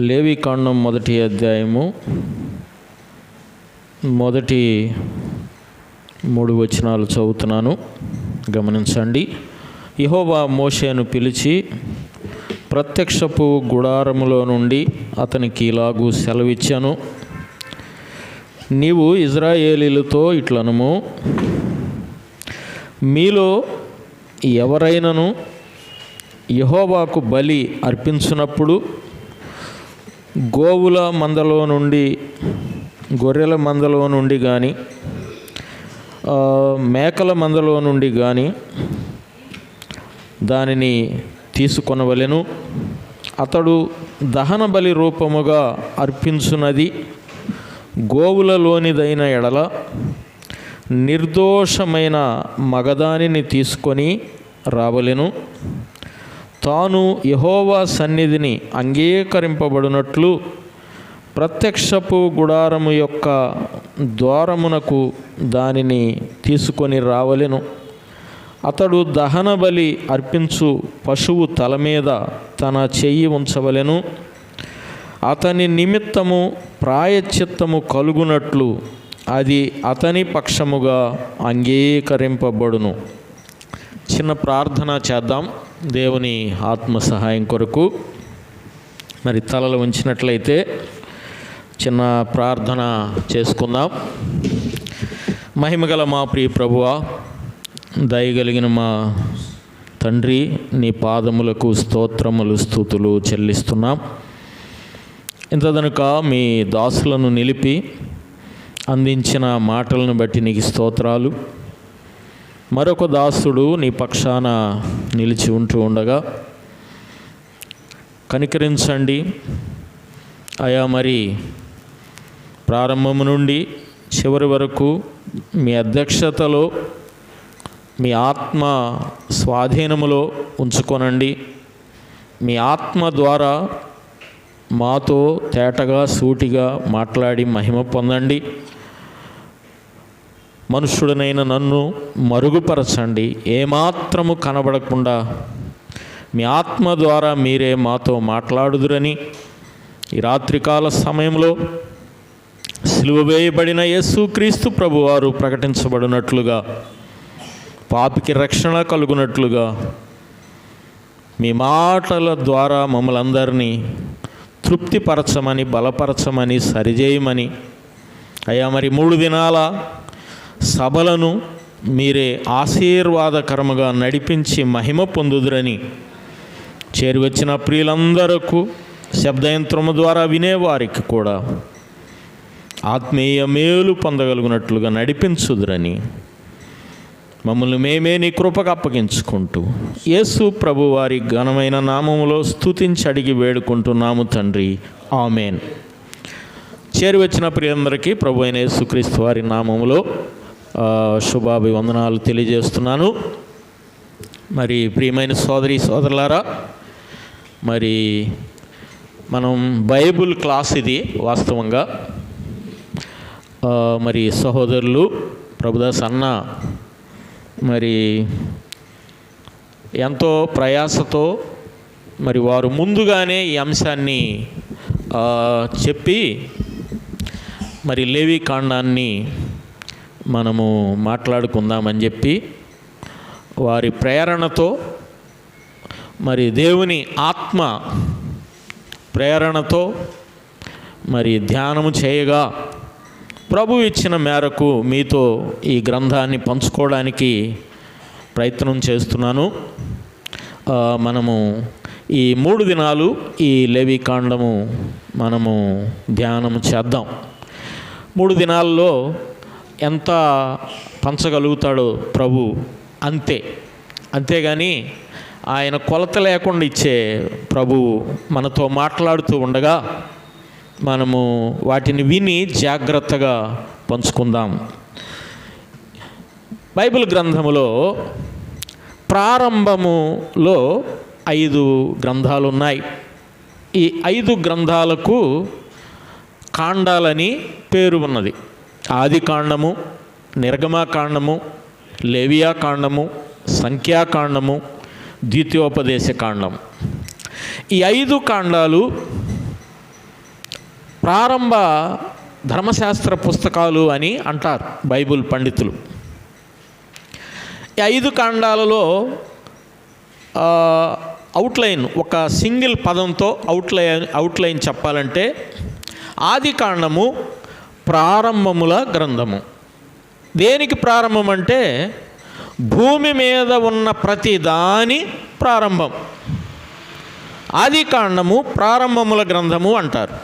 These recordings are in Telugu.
లేవికాండం మొదటి అధ్యాయము మొదటి 3 వచనాలు చదువుతున్నాను, గమనించండి. యెహోవా మోషేను పిలిచి ప్రత్యక్షపు గుడారములో నుండి అతనికి ఇలాగూ సెలవిచ్చాను, నీవు ఇజ్రాయేలీలతో ఇట్లనుము, మీలో ఎవరైనను యెహోవాకు బలి అర్పించినప్పుడు గోవుల మందలో నుండి, గొర్రెల మందలో నుండి కానీ, మేకల మందలో నుండి కానీ దానిని తీసుకొనవలెను. అతడు దహన బలి రూపముగా అర్పించున్నది గోవులలోనిదైన ఎడల నిర్దోషమైన మగదానిని తీసుకొని రావలెను. తాను యెహోవా సన్నిధిని అంగీకరింపబడినట్లు ప్రత్యక్షపు గుడారము యొక్క ద్వారమునకు దానిని తీసుకొని రావలెను. అతడు దహన బలి అర్పించు పశువు తల మీద తన చెయ్యి ఉంచవలెను. అతని నిమిత్తము ప్రాయశ్చిత్తము కలుగునట్లు అది అతని పక్షముగా అంగీకరింపబడును. చిన్న ప్రార్థన చేద్దాం దేవుని ఆత్మ సహాయం కొరకు. మరి తలలు ఉంచినట్లయితే చిన్న ప్రార్థన చేసుకుందాం. మహిమగల మా ప్రియ ప్రభువా, దయగలిగిన మా తండ్రి, నీ పాదములకు స్తోత్రములు స్తుతులు చెల్లిస్తున్నాం. ఇంతదనుక మీ దాసులను నిలిపి అందించిన మాటలను బట్టి నీకు స్తోత్రాలు. మరొక దాసుడు నీ పక్షాన నిలిచి ఉంటూ ఉండగా కనికరించండి అయా. మరి ప్రారంభము నుండి చివరి వరకు మీ అధ్యక్షతలో, మీ ఆత్మ స్వాధీనములో ఉంచుకొనండి. మీ ఆత్మ ద్వారా మాతో తేటగా సూటిగా మాట్లాడి మహిమ పొందండి. మనుష్యుడనైన నన్ను మరుగుపరచండి. ఏమాత్రము కనబడకుండా మీ ఆత్మ ద్వారా మీరే మాతో మాట్లాడుదురని ఈ రాత్రికాల సమయంలో సిలువ వేయబడిన యేసుక్రీస్తు ప్రభువారు ప్రకటించబడినట్లుగా, పాపికి రక్షణ కలుగునట్లుగా మీ మాటల ద్వారా మమ్మల్ని అందరినీ తృప్తిపరచమని, బలపరచమని, సరిచేయమని అయ్యా. మరి 3 దినాల సభలను మీరే ఆశీర్వాదకరముగా నడిపించి మహిమ పొందుదురని, చేరివచ్చిన ప్రియులందరకు, శబ్దయంత్రము ద్వారా వినేవారికి కూడా ఆత్మీయ మేలు పొందగలుగునట్లుగా నడిపించుదురని మమ్మల్ని మేమే నీ కృపకు అప్పగించుకుంటూ యేసు ప్రభు వారి ఘనమైన నామములో స్తుతించి అడిగి వేడుకుంటున్నాము తండ్రి, ఆమేన్. చేరివచ్చిన ప్రియులందరికీ ప్రభు అయిన యేసుక్రీస్తు వారి నామములో శుభాభివందనాలు తెలియజేస్తున్నాను. మరి ప్రియమైన సోదరి సోదరులారా, మరి మనం బైబుల్ క్లాస్ ఇది వాస్తవంగా. మరి సహోదరులు ప్రభుదాస్ అన్న మరి ఎంతో ప్రయాసతో మరి వారు ముందుగానే ఈ అంశాన్ని చెప్పి మరి లేవికాండాన్ని మనము మాట్లాడుకుందామని చెప్పి వారి ప్రేరణతో, మరి దేవుని ఆత్మ ప్రేరణతో మరి ధ్యానము చేయగా ప్రభు ఇచ్చిన మేరకు మీతో ఈ గ్రంథాన్ని పంచుకోవడానికి ప్రయత్నం చేస్తున్నాను. మనము ఈ 3 దినాలు ఈ లేవికాండము మనము ధ్యానము చేద్దాం. 3 దినాల్లో ఎంత పంచగలుగుతాడో ప్రభు అంతేగాని ఆయన కొలత లేకుండా ఇచ్చే ప్రభు మనతో మాట్లాడుతూ ఉండగా మనము వాటిని విని జాగ్రత్తగా పంచుకుందాం. బైబిల్ గ్రంథములో ప్రారంభములో 5 గ్రంథాలు ఉన్నాయి. ఈ 5 గ్రంథాలకు కాండాలని పేరు ఉన్నది. ఆదికాండము, నిర్గమకాండము, లేవియాకాండము, సంఖ్యాకాండము, ద్వితీయోపదేశ కాండం. ఈ 5 కాండాలు ప్రారంభ ధర్మశాస్త్ర పుస్తకాలు అని అంటారు బైబిల్ పండితులు. ఈ 5 కాండాలలో అవుట్లైన్, ఒక సింగిల్ పదంతో అవుట్లైన్ చెప్పాలంటే, ఆది కాండము ప్రారంభముల గ్రంథము. దేనికి ప్రారంభం అంటే భూమి మీద ఉన్న ప్రతి దాని ప్రారంభం. ఆది కాండము ప్రారంభముల గ్రంథము అంటారు.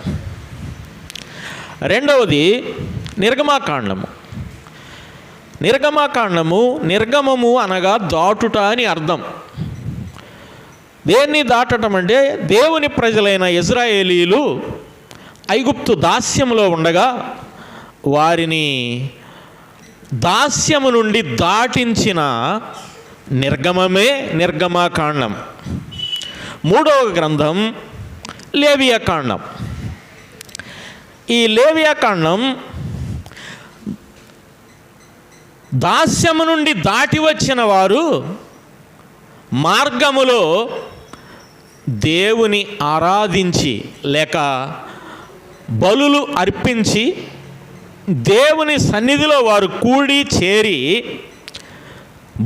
రెండవది నిర్గమాకాండము. నిర్గమాకాండము, నిర్గమము అనగా దాటుట అని అర్థం. దేన్ని దాటటం అంటే దేవుని ప్రజలైన ఇశ్రాయేలీలు ఐగుప్తు దాస్యములో ఉండగా వారిని దాస్యము నుండి దాటించిన నిర్గమమే నిర్గమాకాండం. మూడవ గ్రంథం లేవియాకాండం. ఈ లేవియాకాండం దాస్యము నుండి దాటి వచ్చిన వారు మార్గములో దేవుని ఆరాధించి లేక బలులు అర్పించి దేవుని సన్నిధిలో వారు కూడి చేరి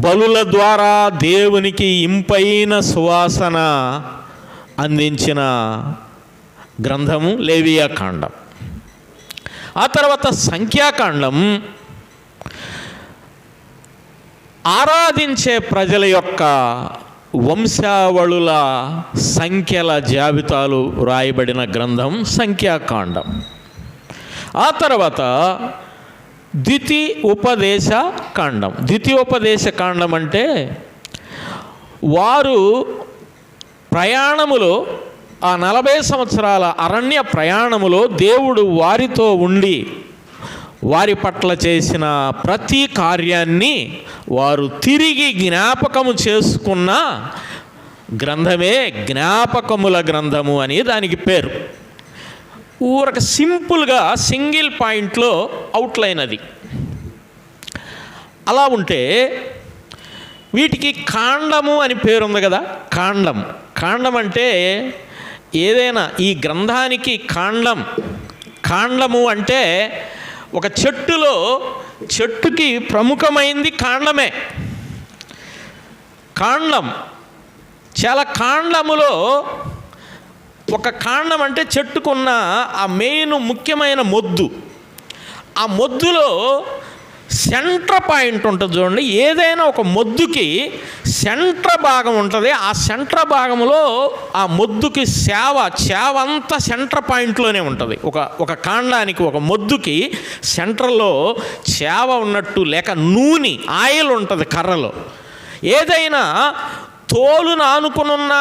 బలుల ద్వారా దేవునికి ఇంపైన సువాసన అందించిన గ్రంథము లేవియాకాండం. ఆ తర్వాత సంఖ్యాకాండం ఆరాధించే ప్రజల యొక్క వంశావళుల సంఖ్యల జాబితాలు రాయబడిన గ్రంథం సంఖ్యాకాండం. ఆ తర్వాత ద్వితీయోపదేశ కాండం. ద్వితీయోపదేశ కాండం అంటే వారు ప్రయాణములో, ఆ 40 సంవత్సరాల అరణ్య ప్రయాణములో దేవుడు వారితో ఉండి వారి పట్ల చేసిన ప్రతి కార్యాన్ని వారు తిరిగి జ్ఞాపకము చేసుకున్న గ్రంథమే జ్ఞాపకముల గ్రంథము అని దానికి పేరు. ఊరక సింపుల్గా సింగిల్ పాయింట్లో అవుట్లైన్ అది. అలా ఉంటే వీటికి కాండము అని పేరుంది కదా. కాండం అంటే ఏదైనా ఈ గ్రంథానికి కాండము అంటే ఒక చెట్టుకి ప్రముఖమైంది కాండమే. చాలా కాండములో ఒక కాండం అంటే చెట్టుకున్న ఆ మెయిన్ ముఖ్యమైన మొద్దు. ఆ మొద్దులో సెంటర్ పాయింట్ ఉంటుంది చూడండి. ఏదైనా ఒక మొద్దుకి సెంటర్ భాగం ఉంటుంది. ఆ సెంటర్ భాగంలో ఆ మొద్దుకి చేవ అంతా సెంటర్ పాయింట్లోనే ఉంటుంది. ఒక కాండానికి, ఒక మొద్దుకి సెంటర్లో చేవ ఉన్నట్టు, లేక నూనె ఆయిల్ ఉంటుంది కర్రలో. ఏదైనా తోలును ఆనుకునున్న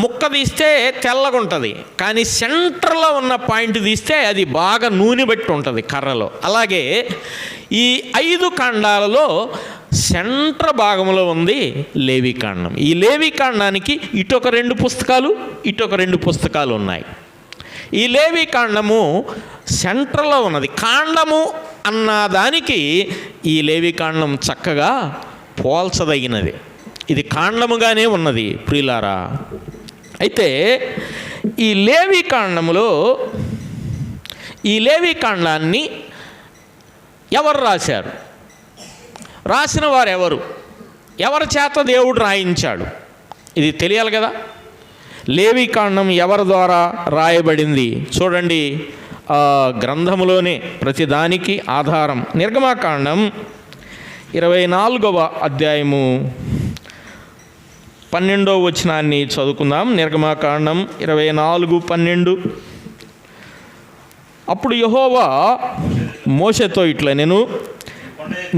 ముక్క తీస్తే తెల్లగా ఉంటుంది, కానీ సెంటర్లో ఉన్న పాయింట్ తీస్తే అది బాగా నూనె బట్టి ఉంటుంది కర్రలో. అలాగే ఈ 5 కాండాలలో సెంటర్ భాగంలో ఉంది లేవికాండం. ఈ లేవికాండానికి ఇటొక 2 పుస్తకాలు, ఇటొక 2 పుస్తకాలు ఉన్నాయి. ఈ లేవికాండము సెంటర్లో ఉన్నది. కాండము అన్న దానికి ఈ లేవికాండం చక్కగా పోల్చదగినది. ఇది కాండముగానే ఉన్నది ప్రియులారా. అయితే ఈ లేవికాండాన్ని ఎవరు రాశారు? రాసిన వారు ఎవరి చేత దేవుడు రాయించాడు? ఇది తెలియాలి కదా. లేవికాండం ఎవరి ద్వారా రాయబడింది? చూడండి, గ్రంథములోనే ప్రతిదానికి ఆధారం. నిర్గమాకాండం 24వ అధ్యాయము 12వ వచనాన్ని చదువుకుందాం. నిర్గమాకాండం 24:12. అప్పుడు యెహోవా మోషేతో ఇట్లా నేను,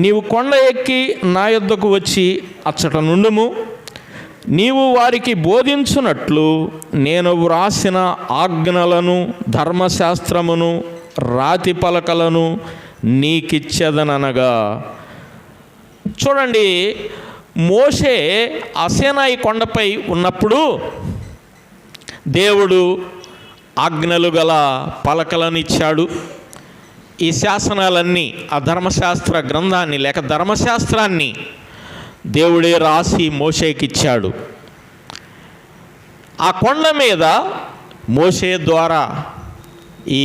నీవు కొండ ఎక్కి నా యొద్దకు వచ్చి అచ్చట నుండుము. నీవు వారికి బోధించున్నట్లు నేను వ్రాసిన ఆజ్ఞలను, ధర్మశాస్త్రమును, రాతి పలకలను నీకిచ్చేదనగా. చూడండి, మోషే సీనాయి కొండపై ఉన్నప్పుడు దేవుడు ఆజ్ఞలు గల పలకలను ఇచ్చాడు. ఈ శాసనాలన్నీ, ఆ ధర్మశాస్త్ర గ్రంథాన్ని లేక ధర్మశాస్త్రాన్ని దేవుడే రాసి మోషేకిచ్చాడు. ఆ కొండ మీద మోషే ద్వారా ఈ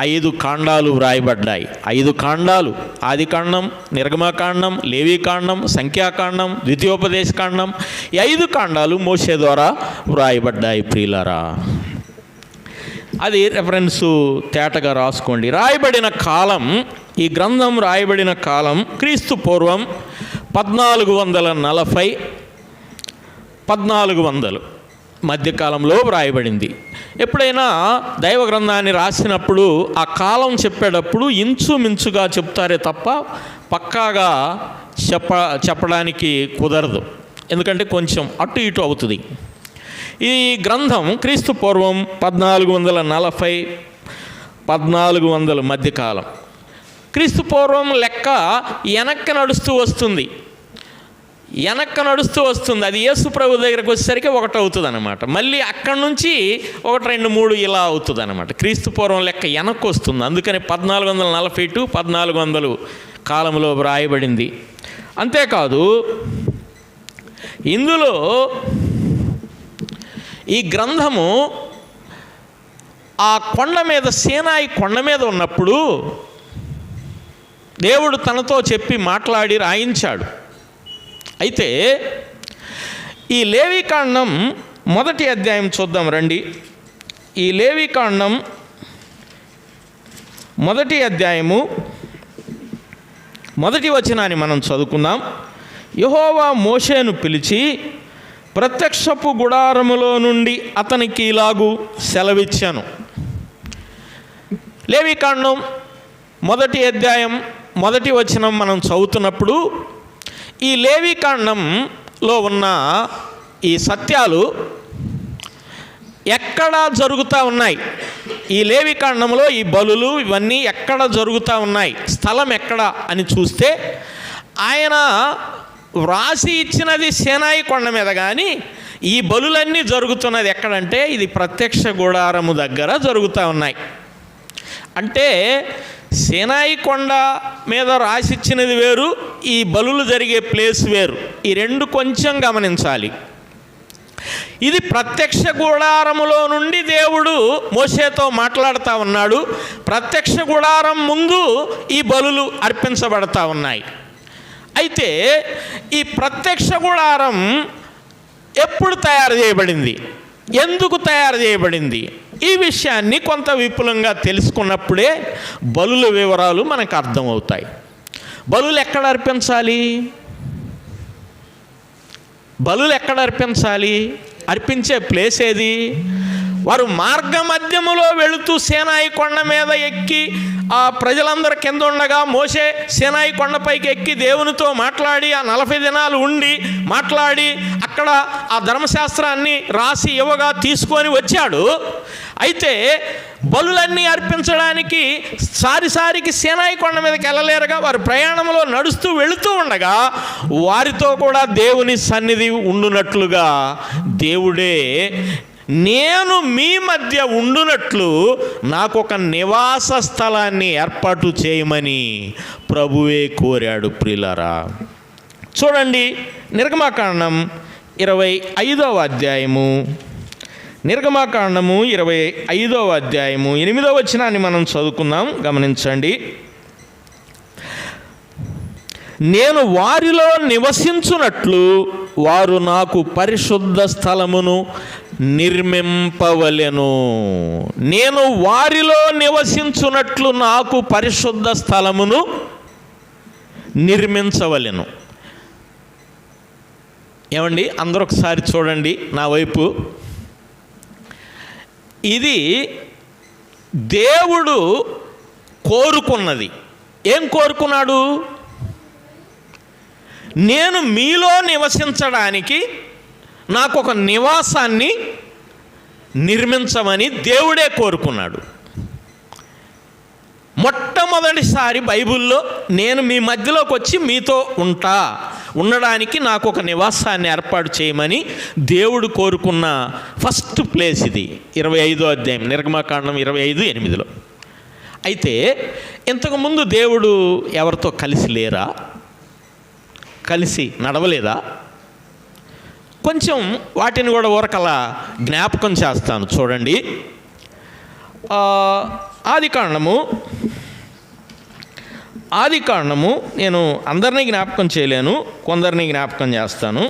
5 కాండాలు వ్రాయబడ్డాయి. 5 కాండాలు: ఆదికాండం, నిర్గమకాండం, లేవీకాండం, సంఖ్యాకాండం, ద్వితీయోపదేశకాండం. ఈ 5 కాండాలు మోషే ద్వారా వ్రాయబడ్డాయి ప్రియులారా. అది రెఫరెన్సు తేటగా రాసుకోండి. రాయబడిన కాలం, ఈ గ్రంథం రాయబడిన కాలం క్రీస్తు పూర్వం 1440 1400 మధ్యకాలంలో వ్రాయబడింది. ఎప్పుడైనా దైవ గ్రంథాన్ని రాసినప్పుడు ఆ కాలం చెప్పేటప్పుడు ఇంచుమించుగా చెప్తారే తప్ప పక్కాగా చెప్పడానికి కుదరదు. ఎందుకంటే కొంచెం అటు ఇటు అవుతుంది. ఈ గ్రంథం క్రీస్తు పూర్వం 1440 1400 మధ్యకాలం. క్రీస్తు పూర్వం లెక్క వెనక్కి నడుస్తూ వస్తుంది. అది యేసు ప్రభు దగ్గరకు వచ్చేసరికి 1 అవుతుంది అనమాట. మళ్ళీ అక్కడి నుంచి 1, 2, 3 ఇలా అవుతుంది అనమాట. క్రీస్తు పూర్వం లెక్క వెనక్కి వస్తుంది. అందుకని 1440 to 1400 కాలంలో వ్రాయబడింది. అంతేకాదు, ఇందులో ఈ గ్రంథము ఆ కొండ మీద, సీనాయి కొండ మీద ఉన్నప్పుడు దేవుడు తనతో చెప్పి మాట్లాడి రాయించాడు. అయితే ఈ లేవీకాండం 1వ అధ్యాయం చూద్దాం రండి. ఈ లేవీకాండం 1వ అధ్యాయము 1వ వచనాన్ని మనం చదువుకుందాం. యెహోవా మోషేను పిలిచి ప్రత్యక్షపు గుడారములో నుండి అతనికి ఇలాగు సెలవిచ్చాను. లేవీకాండం 1వ అధ్యాయం 1వ వచనం మనం చదువుతున్నప్పుడు ఈ లేవీకాండంలో ఉన్న ఈ సత్యాలు ఎక్కడ జరుగుతూ ఉన్నాయి? ఈ లేవీకాండంలో ఈ బలులు ఇవన్నీ ఎక్కడ జరుగుతూ ఉన్నాయి? స్థలం ఎక్కడ అని చూస్తే ఆయన వ్రాసి ఇచ్చినది సీనాయి కొండ మీద, కానీ ఈ బలులన్నీ జరుగుతున్నది ఎక్కడంటే ఇది ప్రత్యక్ష గుడారము దగ్గర జరుగుతూ ఉన్నాయి. అంటే సీనాయి కొండ మీద రాసిచ్చినది వేరు, ఈ బలులు జరిగే ప్లేస్ వేరు. ఈ 2 కొంచెం గమనించాలి. ఇది ప్రత్యక్ష గుడారములో నుండి దేవుడు మోషేతో మాట్లాడుతూ ఉన్నాడు. ప్రత్యక్ష గుడారం ముందు ఈ బలులు అర్పించబడతా ఉన్నాయి. అయితే ఈ ప్రత్యక్ష గుడారం ఎప్పుడు తయారు చేయబడింది, ఎందుకు తయారు చేయబడింది, ఈ విషయాన్ని కొంత విపులంగా తెలుసుకున్నప్పుడే బలుల వివరాలు మనకు అర్థమవుతాయి. బలులు ఎక్కడ అర్పించాలి? అర్పించే ప్లేస్ ఏది? వారు మార్గ మధ్యములో వెళుతూ సీనాయి కొండ మీద ఎక్కి ఆ ప్రజలందరూ కింద ఉండగా మోషే సీనాయి కొండపైకి ఎక్కి దేవునితో మాట్లాడి ఆ 40 దినాలు ఉండి మాట్లాడి అక్కడ ఆ ధర్మశాస్త్రాన్ని రాసి ఇవ్వగా తీసుకొని వచ్చాడు. అయితే బలులన్నీ అర్పించడానికి సారికి సీనాయి కొండ మీదకి వెళ్ళలేరుగా. వారు ప్రయాణంలో నడుస్తూ వెళుతూ ఉండగా వారితో కూడా దేవుని సన్నిధి ఉండునట్లుగా దేవుడే నేను మీ మధ్య ఉండునట్లు నాకు ఒక నివాస స్థలాన్ని ఏర్పాటు చేయమని ప్రభువే కోరాడు. ప్రియులారా, చూడండి, నిర్గమకాండం 25వ అధ్యాయము, నిర్గమకాండము 25వ అధ్యాయము 8వ వచనాన్ని మనం చదువుకుందాం. గమనించండి. నేను వారిలో నివసించునట్లు వారు నాకు పరిశుద్ధ స్థలమును నిర్మింపవలెను. నేను వారిలో నివసించునట్లు నాకు పరిశుద్ధ స్థలమును నిర్మించవలెను. ఏమండి, అందరూ ఒకసారి చూడండి నా వైపు. ఇది దేవుడు కోరుకున్నది. ఏం కోరుకున్నాడు? నేను మీలో నివసించడానికి నాకు ఒక నివాసాన్ని నిర్మించమని దేవుడే కోరుకున్నాడు. మొట్టమొదటిసారి బైబిల్లో నేను మీ మధ్యలోకి వచ్చి మీతో ఉండడానికి నాకు ఒక నివాసాన్ని ఏర్పాటు చేయమని దేవుడు కోరుకున్న ఫస్ట్ ప్లేస్ ఇది. 25వ అధ్యాయం నిర్గమకాండం 25:8. అయితే ఇంతకుముందు దేవుడు ఎవరితో కలిసి లేరా? కలిసి నడవలేదా? కొంచెం వాటిని కూడా ఊరకలా జ్ఞాపకం చేస్తాను. చూడండి, ఆదికాండము నేను అందరినీ జ్ఞాపకం చేయలేను, కొందరిని జ్ఞాపకం చేస్తాను.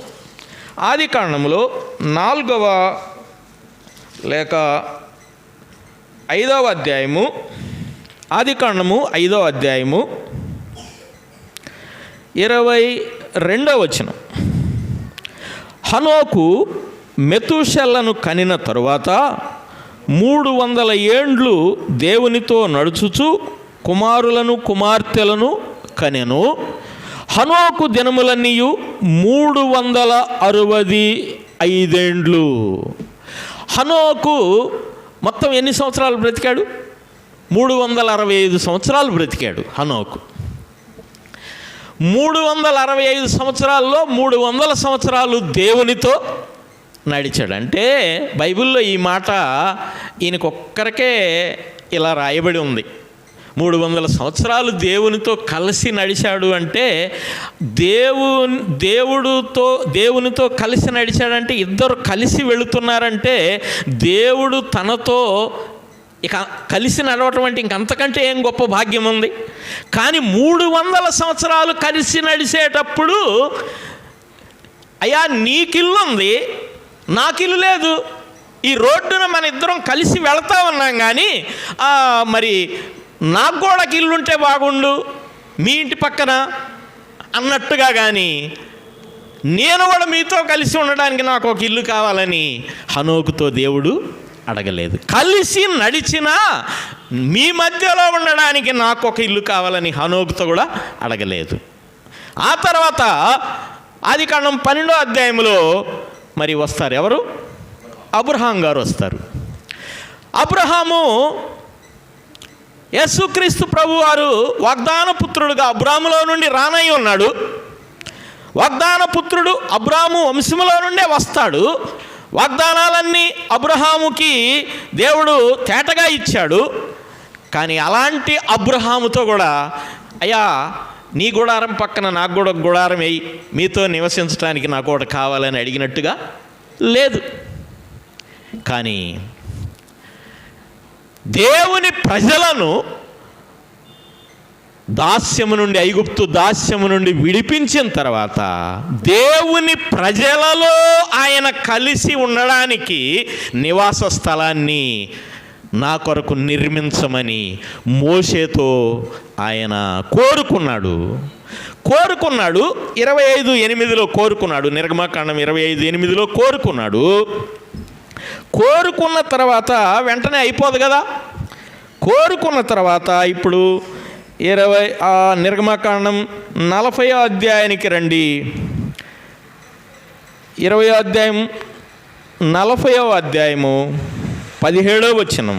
ఆదికాండములో 4వ లేక 5వ అధ్యాయము, ఆదికాండము 5వ అధ్యాయము 22వ వచనం. హనోకు మెతూషెలను కనిన తరువాత 300 ఏండ్లు దేవునితో నడుచుచు కుమారులను కుమార్తెలను కనెను. హనోకు దినములన్నీయు 365 ఏండ్లు. హనోకు మొత్తం ఎన్ని సంవత్సరాలు బ్రతికాడు? 365 సంవత్సరాలు బ్రతికాడు హనోకు. 365 సంవత్సరాల్లో 300 సంవత్సరాలు దేవునితో నడిచాడు. అంటే బైబిల్లో ఈ మాట ఈయనకొక్కరికే ఇలా రాయబడి ఉంది. 300 సంవత్సరాలు దేవునితో కలిసి నడిచాడు అంటే దేవునితో కలిసి నడిచాడంటే ఇద్దరు కలిసి వెళుతున్నారంటే దేవుడు తనతో ఇక కలిసి నడవటం అంటే ఇంకంతకంటే ఏం గొప్ప భాగ్యం ఉంది. కానీ 300 సంవత్సరాలు కలిసి నడిచేటప్పుడు, అయ్యా నీకిల్లు ఉంది, నాకిల్లు లేదు, ఈ రోడ్డున మన ఇద్దరం కలిసి వెళతా ఉన్నాం, కానీ మరి నాకు కూడా ఇల్లుంటే బాగుండు మీ ఇంటి పక్కన అన్నట్టుగా, కానీ నేను కూడా మీతో కలిసి ఉండడానికి నాకు ఒక ఇల్లు కావాలని హనోకుతో దేవుడు అడగలేదు. కలిసి నడిచినా మీ మధ్యలో ఉండడానికి నాకు ఒక ఇల్లు కావాలని హనోకుతో కూడా అడగలేదు. ఆ తర్వాత ఆదికాండం 12వ అధ్యాయంలో మరి వస్తారు ఎవరు? అబ్రహాం గారు వస్తారు. అబ్రహాము యేసుక్రీస్తు ప్రభు వారు వాగ్దాన పుత్రుడుగా అబ్రాములో నుండి రానై ఉన్నాడు. వాగ్దాన పుత్రుడు అబ్రాము వంశములో నుండే వస్తాడు. వాగ్దానాలన్నీ అబ్రహాముకి దేవుడు తేటగా ఇచ్చాడు. కానీ అలాంటి అబ్రహాముతో కూడా, అయ్యా నీ గుడారం పక్కన నాకు కూడా గుడారం వేయి, మీతో నివసించడానికి నాకు ఒకటి కావాలని అడిగినట్టుగా లేదు. కానీ దేవుని ప్రజలను దాస్యము నుండి, ఐగుప్తు దాస్యము నుండి విడిపించిన తర్వాత దేవుని ప్రజలలో ఆయన కలిసి ఉండడానికి నివాస స్థలాన్ని నా కొరకు నిర్మించమని మోషేతో ఆయన కోరుకున్నాడు. 25:8 కోరుకున్నాడు. నిర్గమకాండం 25:8 కోరుకున్నాడు. కోరుకున్న తర్వాత వెంటనే అయిపోదు కదా. కోరుకున్న తర్వాత ఇప్పుడు నిర్గమకాండం 40వ అధ్యాయానికి రండి. 20వ అధ్యాయం 40వ అధ్యాయము 17వ వచనం.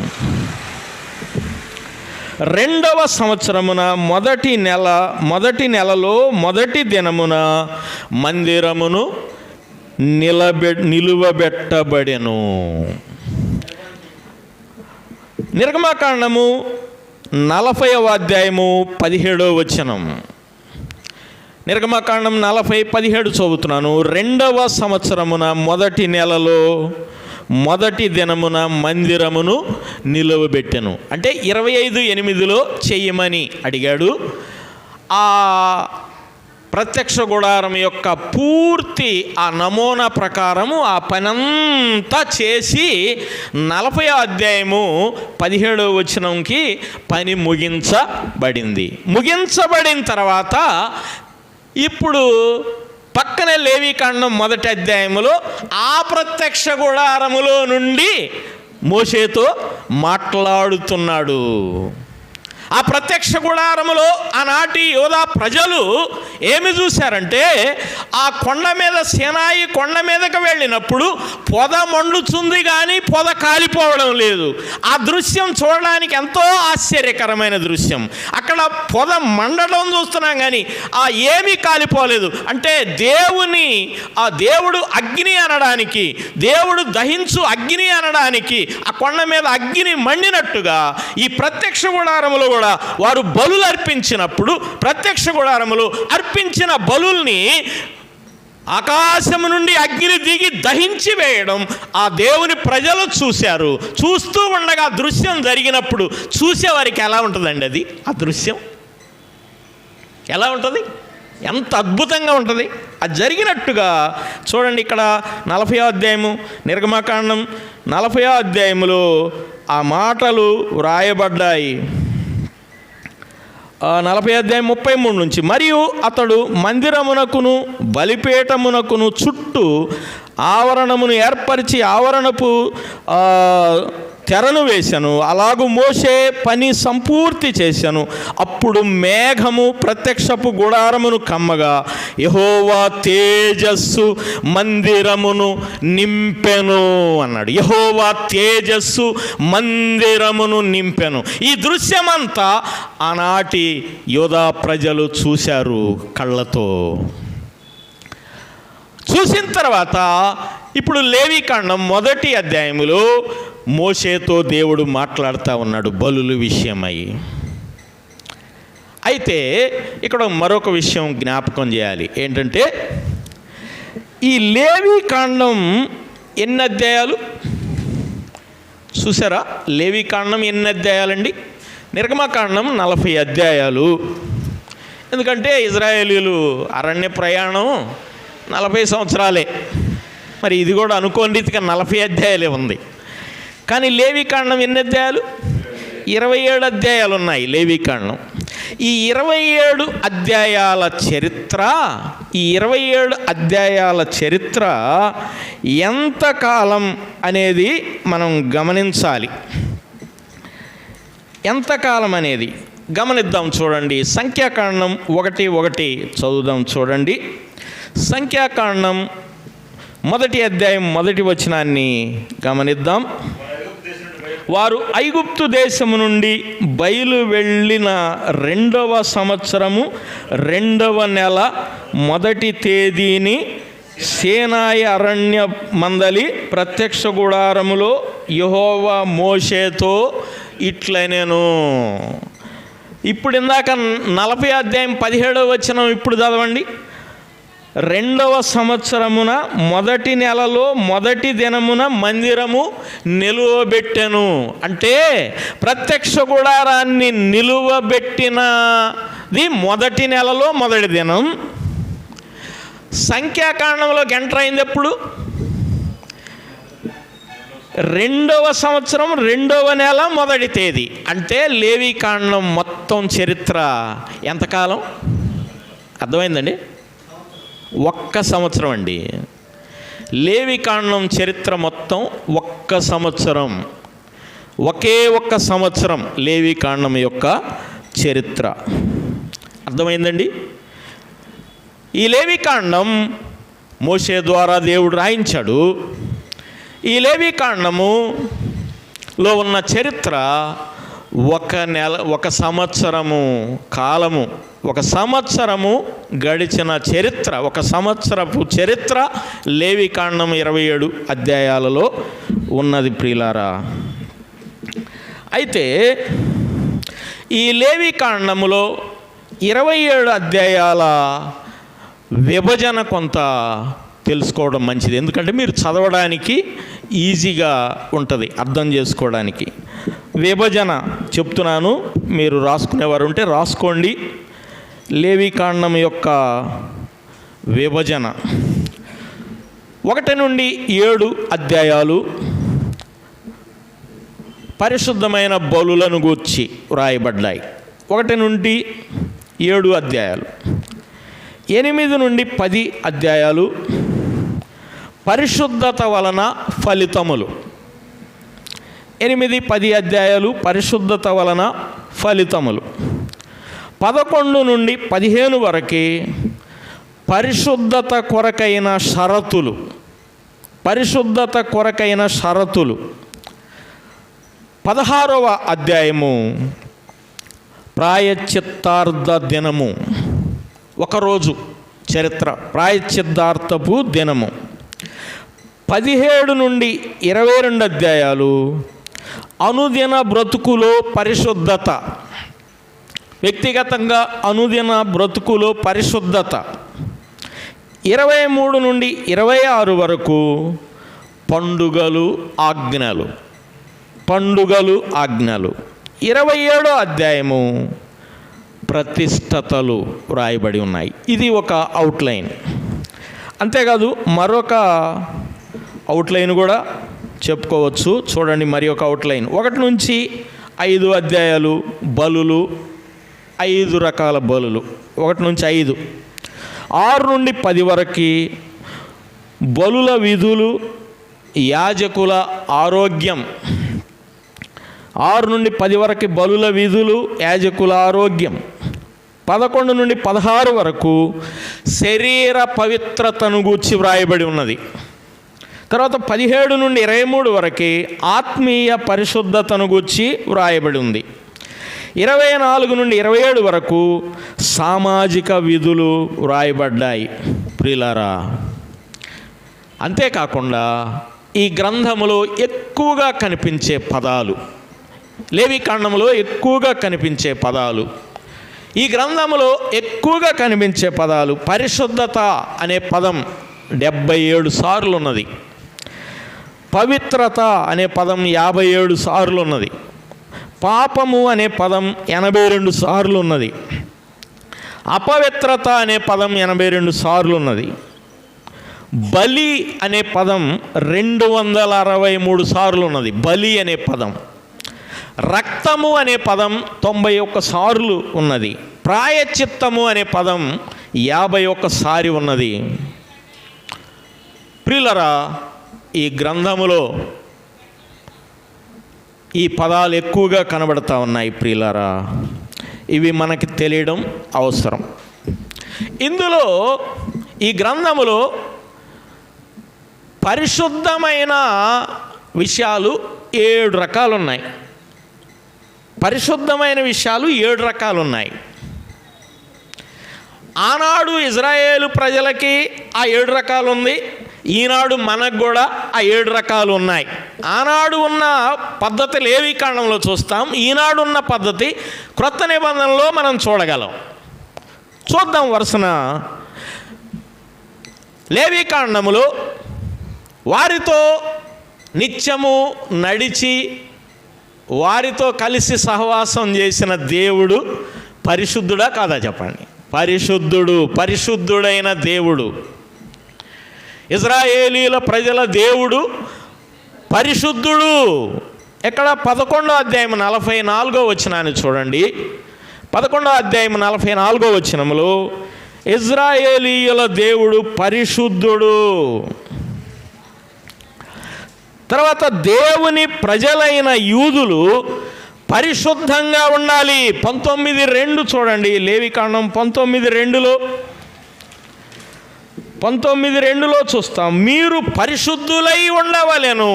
2వ సంవత్సరమున మొదటి నెలలో మొదటి దినమున మందిరమును నిలువబెట్టబడెను. నిర్గమకాండము 40వ అధ్యాయము 17వ వచనం. నిర్గమకాండం 40:17 చదువుతున్నాను. 2వ సంవత్సరమున మొదటి నెలలో మొదటి దినమున మందిరమును నిలువబెట్టెను. అంటే 25:8 చెయ్యమని అడిగాడు. ఆ ప్రత్యక్ష గుడారం యొక్క పూర్తి ఆ నమూనా ప్రకారము ఆ పనంతా చేసి 40వ అధ్యాయము 17వ వచనంకి పని ముగించబడింది. ముగించబడిన తర్వాత ఇప్పుడు పక్కనే లేవీకాండం 1వ అధ్యాయములో ఆ ప్రత్యక్ష గుడారములో నుండి మోషేతో మాట్లాడుతున్నాడు. ఆ ప్రత్యక్ష గుడారములో ఆనాటి యోధా ప్రజలు ఏమి చూశారంటే, ఆ కొండ మీద, సీనాయి కొండ మీదకి వెళ్ళినప్పుడు పొద మండుతుంది కానీ పొద కాలిపోవడం లేదు. ఆ దృశ్యం చూడడానికి ఎంతో ఆశ్చర్యకరమైన దృశ్యం. అక్కడ పొద మండడం చూస్తున్నాం కానీ ఏమీ కాలిపోలేదు. అంటే దేవుడు అగ్ని అనడానికి, దేవుడు దహించు అగ్ని అనడానికి ఆ కొండ మీద అగ్ని మండినట్టుగా ఈ ప్రత్యక్ష గుడారములో కూడా వారు బలులు అర్పించినప్పుడు ప్రత్యక్ష గుడారములో అర్పించిన బలుల్ని ఆకాశము నుండి అగ్ని దిగి దహించి వేయడం ఆ దేవుని ప్రజలు చూశారు. చూస్తూ ఉండగా దృశ్యం జరిగినప్పుడు చూసేవారికి ఎలా ఉంటుందండి? అది ఆ దృశ్యం ఎలా ఉంటుంది? ఎంత అద్భుతంగా ఉంటుంది. అది జరిగినట్టుగా చూడండి. ఇక్కడ 40వ అధ్యాయము, నిర్గమకాండం 40వ అధ్యాయములో ఆ మాటలు వ్రాయబడ్డాయి. 40వ అధ్యాయం 33 నుంచి, మరియు అతడు మందిరమునకును బలిపీఠమునకును చుట్టూ ఆవరణమును ఏర్పరిచి ఆవరణపు తెరను వేశాను. అలాగూ మోషే పని సంపూర్తి చేశాను. అప్పుడు మేఘము ప్రత్యక్షపు గుడారమును కమ్మగా యెహోవా తేజస్సు మందిరమును నింపెను అన్నాడు. యెహోవా తేజస్సు మందిరమును నింపెను. ఈ దృశ్యమంతా ఆనాటి యూదా ప్రజలు చూశారు కళ్ళతో. చూసిన తర్వాత ఇప్పుడు లేవీకాండం 1వ అధ్యాయములో మోషేతో దేవుడు మాట్లాడుతూ ఉన్నాడు బలుల విషయమై. అయితే ఇక్కడ మరొక విషయం జ్ఞాపకం చేయాలి. ఏంటంటే ఈ లేవీకాండం ఎన్ని అధ్యాయాలు చూసారా? లేవీకాండం ఎన్ని అధ్యాయాలండి? నిర్గమకాండం 40 అధ్యాయాలు. ఎందుకంటే ఇజ్రాయేలీలు అరణ్య ప్రయాణం 40 సంవత్సరాలే. మరి ఇది కూడా అనుకోని రీతిగా 40 అధ్యాయాలే ఉంది. కానీ లేవీకాండం ఎన్ని అధ్యాయాలు? 27 అధ్యాయాలు ఉన్నాయి లేవీకాండం. ఈ 27 అధ్యాయాల చరిత్ర, ఈ 27 అధ్యాయాల చరిత్ర ఎంతకాలం అనేది మనం గమనించాలి. ఎంతకాలం అనేది గమనిద్దాం. చూడండి, సంఖ్యాకాండం 1:1 చదువుదాం. చూడండి, సంఖ్యాకాండం 1వ అధ్యాయం 1వ వచనాన్ని గమనిద్దాం. వారు ఐగుప్తు దేశము నుండి బయలు వెళ్ళిన 2వ సంవత్సరము 2వ నెల 1వ తేదీని సీనాయి అరణ్య మందలి ప్రత్యక్ష గుడారములో యెహోవా మోషేతో ఇట్లనెను. ఇప్పుడు ఇందాక 40వ అధ్యాయం 17వ వచనం ఇప్పుడు చదవండి. 2వ సంవత్సరమున 1వ నెలలో 1వ దినమున మందిరము నిలువబెట్టెను. అంటే ప్రత్యక్ష గుడారాన్ని నిలువబెట్టినది 1వ నెలలో 1వ దినం. సంఖ్యాకాండంలోకి ఎంటర్ అయింది ఎప్పుడు? 2వ సంవత్సరం 2వ నెల 1వ తేదీ. అంటే లేవీకాండం మొత్తం చరిత్ర ఎంతకాలం? అర్థమైందండి? 1 సంవత్సరం అండి. లేవీకాండం చరిత్ర మొత్తం 1 సంవత్సరం. ఒకే 1 సంవత్సరం లేవీకాండం యొక్క చరిత్ర. అర్థమైందండి? ఈ లేవీకాండం మోషే ద్వారా దేవుడు రాయించాడు. ఈ లేవీకాండములో ఉన్న చరిత్ర 1 సంవత్సరము కాలము, 1 సంవత్సరము గడిచిన చరిత్ర, 1 సంవత్సరపు చరిత్ర లేవీకాండం 27 అధ్యాయాలలో ఉన్నది ప్రియులారా. అయితే ఈ లేవీకాండములో 27 అధ్యాయాల విభజన కొంత తెలుసుకోవడం మంచిది. ఎందుకంటే మీరు చదవడానికి ఈజీగా ఉంటుంది, అర్థం చేసుకోవడానికి. విభజన చెప్తున్నాను, మీరు రాసుకునేవారు ఉంటే రాసుకోండి. లేవీకాండం యొక్క విభజన 1 నుండి 7 అధ్యాయాలు పరిశుద్ధమైన బలులను గూర్చి వ్రాయబడ్డాయి. 1 నుండి 7 అధ్యాయాలు. 8 నుండి 10 అధ్యాయాలు పరిశుద్ధత వలన ఫలితములు. 8, 10 అధ్యాయాలు పరిశుద్ధత వలన ఫలితములు. 11 నుండి 15 వరకు పరిశుద్ధత కొరకైన షరతులు. పరిశుద్ధత కొరకైన షరతులు. 16వ అధ్యాయము ప్రాయశ్చిత్తార్థ దినము. 1 రోజు చరిత్ర, ప్రాయశ్చిత్తార్థపు దినము. 17 నుండి 22 అధ్యాయాలు అనుదిన బ్రతుకులో పరిశుద్ధత. వ్యక్తిగతంగా అనుదిన బ్రతుకులో పరిశుద్ధత. 23 నుండి 26 వరకు పండుగలు ఆజ్ఞలు. 27 అధ్యాయము ప్రతిష్టతలు వ్రాయబడి ఉన్నాయి. ఇది ఒక అవుట్లైన్. అంతేకాదు మరొక అవుట్లైన్ కూడా చెప్పుకోవచ్చు. చూడండి, మరి ఒక అవుట్లైన్. 1 నుంచి 5 అధ్యాయాలు బలులు, 5 రకాల బలులు. 1 నుంచి 5. 6 నుండి 10 వరకు బలుల విధులు, యాజకుల ఆరోగ్యం. 6 నుండి 10 వరకు బలుల విధులు, యాజకుల ఆరోగ్యం. 11 నుండి 16 వరకు శరీర పవిత్రతను గూర్చి వ్రాయబడి ఉన్నది. తర్వాత 17 నుండి 23 వరకు ఆత్మీయ పరిశుద్ధతను గూర్చి వ్రాయబడి ఉంది. 24 నుండి 27 వరకు సామాజిక విధులు వ్రాయబడ్డాయి. ప్రియులారా, అంతేకాకుండా ఈ గ్రంథములో ఎక్కువగా కనిపించే పదాలు, లేవికాండములో ఎక్కువగా కనిపించే పదాలు, ఈ గ్రంథములో ఎక్కువగా కనిపించే పదాలు, పరిశుద్ధత అనే పదం 77 సార్లు ఉన్నది. పవిత్రత అనే పదం 57 సార్లు ఉన్నది. పాపము అనే పదం 82 సార్లు ఉన్నది. అపవిత్రత అనే పదం 82 సార్లు ఉన్నది. బలి అనే పదం 263 సార్లు ఉన్నది. బలి అనే పదం. రక్తము అనే పదం 91 సార్లు ఉన్నది. ప్రాయశ్చిత్తము అనే పదం 51 సారి ఉన్నది. ప్రియులరా, ఈ గ్రంథములో ఈ పదాలు ఎక్కువగా కనబడతా ఉన్నాయి. ప్రియులారా, ఇవి మనకి తెలియడం అవసరం. ఇందులో ఈ గ్రంథములో పరిశుద్ధమైన విషయాలు 7 రకాలు ఉన్నాయి. పరిశుద్ధమైన విషయాలు 7 రకాలు ఉన్నాయి. ఆనాడు ఇజ్రాయేలు ప్రజలకి ఆ 7 రకాలు ఉంది. ఈనాడు మనకు కూడా ఆ 7 రకాలు ఉన్నాయి. ఆనాడు ఉన్న పద్ధతి లేవికాండంలో చూస్తాం. ఈనాడు ఉన్న పద్ధతి క్రొత్త నిబంధనలో మనం చూడగలం. చూద్దాం వరుసన. లేవికాండములో వారితో నిత్యము నడిచి వారితో కలిసి సహవాసం చేసిన దేవుడు పరిశుద్ధుడా కాదా చెప్పండి? పరిశుద్ధుడు, పరిశుద్ధుడైన దేవుడు, ఇజ్రాయేలీల ప్రజల దేవుడు పరిశుద్ధుడు. ఇక్కడ 11వ అధ్యాయం 44వ వచనాన్ని చూడండి. 11వ అధ్యాయం 44వ వచనములో ఇజ్రాయేలీయుల దేవుడు పరిశుద్ధుడు. తర్వాత దేవుని ప్రజలైన యూదులు పరిశుద్ధంగా ఉండాలి. 19:2 చూడండి. లేవికాండం 19:2లో చూస్తాం. మీరు పరిశుద్ధులై ఉండవలెను,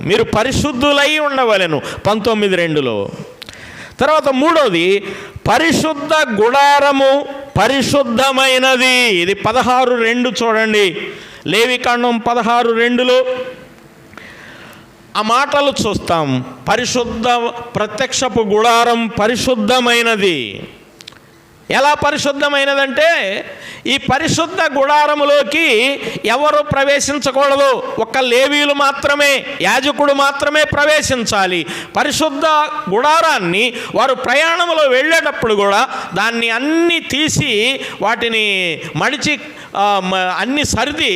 మీరు పరిశుద్ధులై ఉండవలెను 19:2లో. తర్వాత 3వది పరిశుద్ధ గుడారము పరిశుద్ధమైనది. ఇది 16:2 చూడండి. లేవికాండం 16:2లో ఆ మాటలు చూస్తాం. పరిశుద్ధ ప్రత్యక్షపు గుడారం పరిశుద్ధమైనది. ఎలా పరిశుద్ధమైనదంటే, ఈ పరిశుద్ధ గుడారములోకి ఎవరు ప్రవేశించకూడదు. ఒక్క లేవీయులు మాత్రమే, యాజకుడు మాత్రమే ప్రవేశించాలి. పరిశుద్ధ గుడారాన్ని వారు ప్రయాణంలో వెళ్ళేటప్పుడు కూడా దాన్ని అన్నీ తీసి వాటిని మడిచి అన్ని సర్ది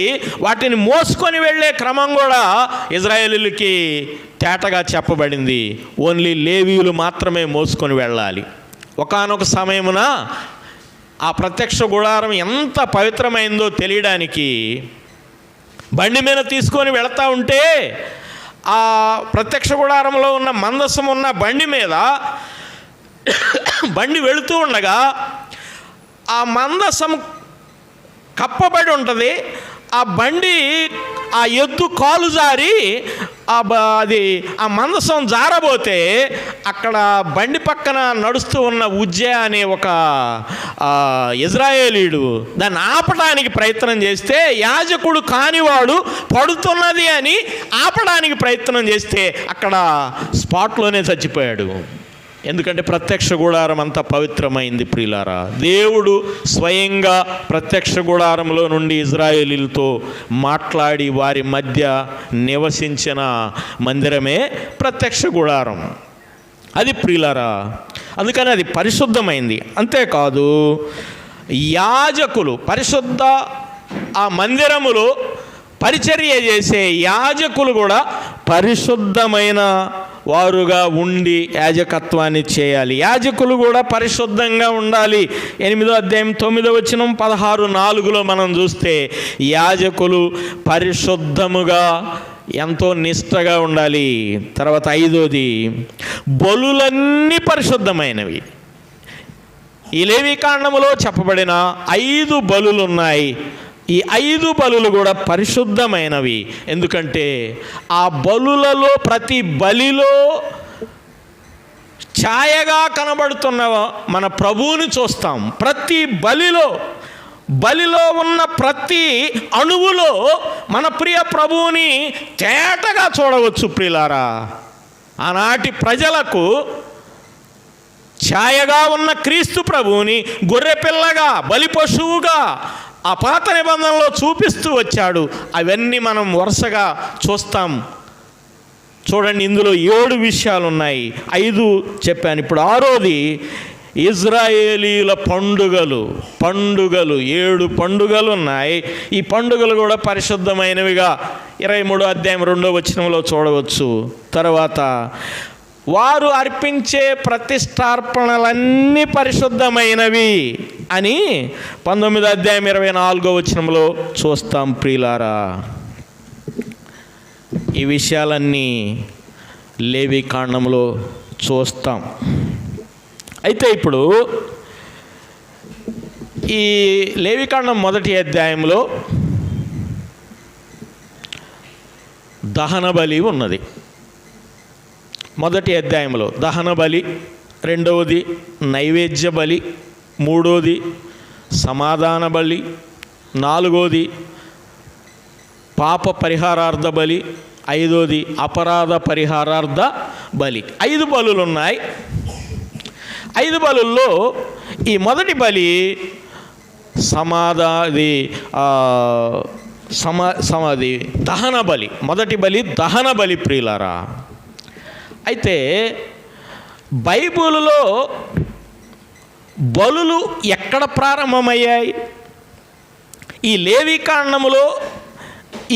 వాటిని మోసుకొని వెళ్ళే క్రమం కూడా ఇజ్రాయేలీలకి తేటగా చెప్పబడింది. ఓన్లీ లేవీయులు మాత్రమే మోసుకొని వెళ్ళాలి. ఒకానొక సమయమున ఆ ప్రత్యక్ష గుడారం ఎంత పవిత్రమైందో తెలియడానికి బండి మీద తీసుకొని వెళతా ఉంటే ఆ ప్రత్యక్ష గుడారంలో ఉన్న మందసం ఉన్న బండి మీద బండి వెళుతూ ఉండగా ఆ మందసం కప్పబడి ఉంటుంది. ఆ బండి ఆ ఎద్దు కాలు జారి అది ఆ మందసం జారబోతే అక్కడ బండి పక్కన నడుస్తూ ఉన్న ఉజ్జయ అనే ఒక ఇజ్రాయేలీయుడు దాన్ని ఆపడానికి ప్రయత్నం చేస్తే, యాజకుడు కానివాడు పడుతున్నది అని ఆపడానికి ప్రయత్నం చేస్తే అక్కడ స్పాట్లోనే చచ్చిపోయాడు. ఎందుకంటే ప్రత్యక్ష గుడారం అంతా పవిత్రమైంది ప్రియులారా. దేవుడు స్వయంగా ప్రత్యక్ష గుడారంలో నుండి ఇజ్రాయేలీలతో మాట్లాడి వారి మధ్య నివసించిన మందిరమే ప్రత్యక్ష గుడారం. అది ప్రియులారా, అందుకని అది పరిశుద్ధమైంది. అంతేకాదు యాజకులు పరిశుద్ధ ఆ మందిరములో పరిచర్య చేసే యాజకులు కూడా పరిశుద్ధమైన వారుగా ఉండి యాజకత్వాన్ని చేయాలి. యాజకులు కూడా పరిశుద్ధంగా ఉండాలి. 8వ అధ్యాయం 9వ వచనం 16:4 మనం చూస్తే యాజకులు పరిశుద్ధముగా ఎంతో నిష్ఠగా ఉండాలి. తర్వాత 5వది బలులన్నీ పరిశుద్ధమైనవి. ఈ లేవీకాండములో చెప్పబడిన 5 బలులు ఉన్నాయి. ఈ 5 బలులు కూడా పరిశుద్ధమైనవి. ఎందుకంటే ఆ బలులలో ప్రతి బలిలో ఛాయగా కనబడుతున్న మన ప్రభువుని చూస్తాం. ప్రతి బలిలో ఉన్న ప్రతి అణువులో మన ప్రియ ప్రభువుని తేటగా చూడవచ్చు ప్రియులారా. ఆనాటి ప్రజలకు ఛాయగా ఉన్న క్రీస్తు ప్రభువుని గొర్రెపిల్లగా బలి పశువుగా ఆ పాత నిబంధనలో చూపిస్తూ వచ్చాడు. అవన్నీ మనం వరుసగా చూస్తాం. చూడండి, ఇందులో 7 విషయాలు ఉన్నాయి. 5 చెప్పాను. ఇప్పుడు 6వది ఇజ్రాయేలీల పండుగలు. 7 పండుగలు ఉన్నాయి. ఈ పండుగలు కూడా పరిశుద్ధమైనవిగా 23వ అధ్యాయం 2వ వచనంలో చూడవచ్చు. తర్వాత వారు అర్పించే ప్రతిష్టార్పణలన్నీ పరిశుద్ధమైనవి అని 19వ అధ్యాయం 24వ వచనంలో చూస్తాం ప్రియులారా. ఈ విషయాలన్నీ లేవీకాండంలో చూస్తాం. అయితే ఇప్పుడు ఈ లేవీకాండం 1వ అధ్యాయంలో దహన బలి ఉన్నది. 1వ అధ్యాయంలో దహన బలి, 2వది నైవేద్య బలి, 3వది సమాధాన బలి, 4వది పాప పరిహారార్థ బలి, 5వది అపరాధ పరిహారార్థ బలి. 5 బలులు ఉన్నాయి. 5 బలుల్లో ఈ మొదటి బలి దహన బలి. మొదటి బలి దహన బలి ప్రియులారా. అయితే బైబిలులో బలులు ఎక్కడ ప్రారంభమయ్యాయి? ఈ లేవీకాండములో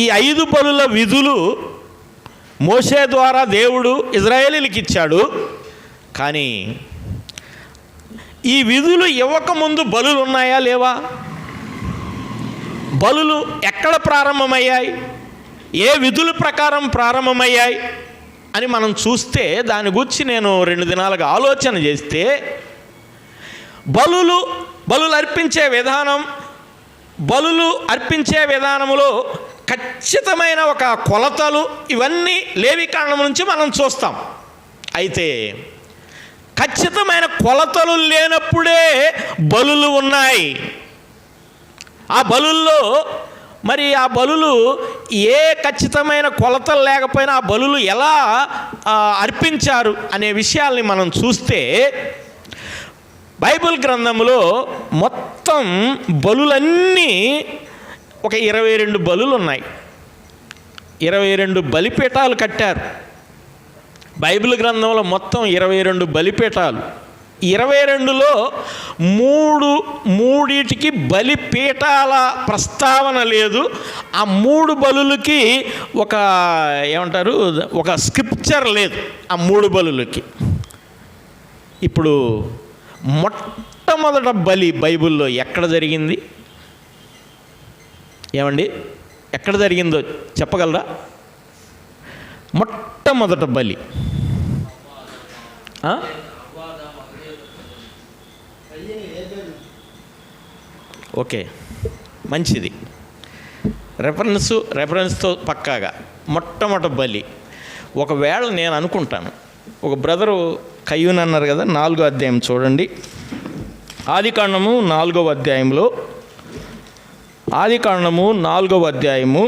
ఈ 5 బలుల విధులు మోషే ద్వారా దేవుడు ఇజ్రాయేలీలకు ఇచ్చాడు. కానీ ఈ విధులు ఇవ్వకముందు బలులు ఉన్నాయా లేవా? బలులు ఎక్కడ ప్రారంభమయ్యాయి, ఏ విధుల ప్రకారం ప్రారంభమయ్యాయి అని మనం చూస్తే దాని గురించి నేను 2 దినాలుగా ఆలోచన చేస్తే బలులు అర్పించే విధానములో ఖచ్చితమైన ఒక కొలతలు ఇవన్నీ లేవీకాండం నుంచి మనం చూస్తాం. అయితే ఖచ్చితమైన కొలతలు లేనప్పుడే బలులు ఉన్నాయి. ఆ బలుల్లో మరి ఆ బలులు ఏ ఖచ్చితమైన కొలతలు లేకపోయినా ఆ బలులు ఎలా అర్పించారు అనే విషయాల్ని మనం చూస్తే బైబిల్ గ్రంథంలో మొత్తం బలులన్నీ ఒక 22 బలులు ఉన్నాయి. 22 బలిపీఠాలు కట్టారు. బైబిల్ గ్రంథంలో మొత్తం 22 బలిపీఠాలు. 22లో 3 బలిపీఠాల ప్రస్తావన లేదు. ఆ 3 బలులకి ఒక స్క్రిప్చర్ లేదు ఆ 3 బలులకి. ఇప్పుడు మొట్టమొదట బలి బైబిల్లో ఎక్కడ జరిగింది? ఏమండి, ఎక్కడ జరిగిందో చెప్పగలరా? మొట్టమొదట బలి ఓకే, మంచిది. రెఫరెన్స్తో పక్కాగా మొట్టమొదటి బలి. ఒకవేళ నేను అనుకుంటాను, ఒక బ్రదరు కయ్యూన్ అన్నారు కదా, 4వ అధ్యాయం చూడండి. ఆదికాండము 4వ అధ్యాయంలో, ఆదికాండము 4వ అధ్యాయము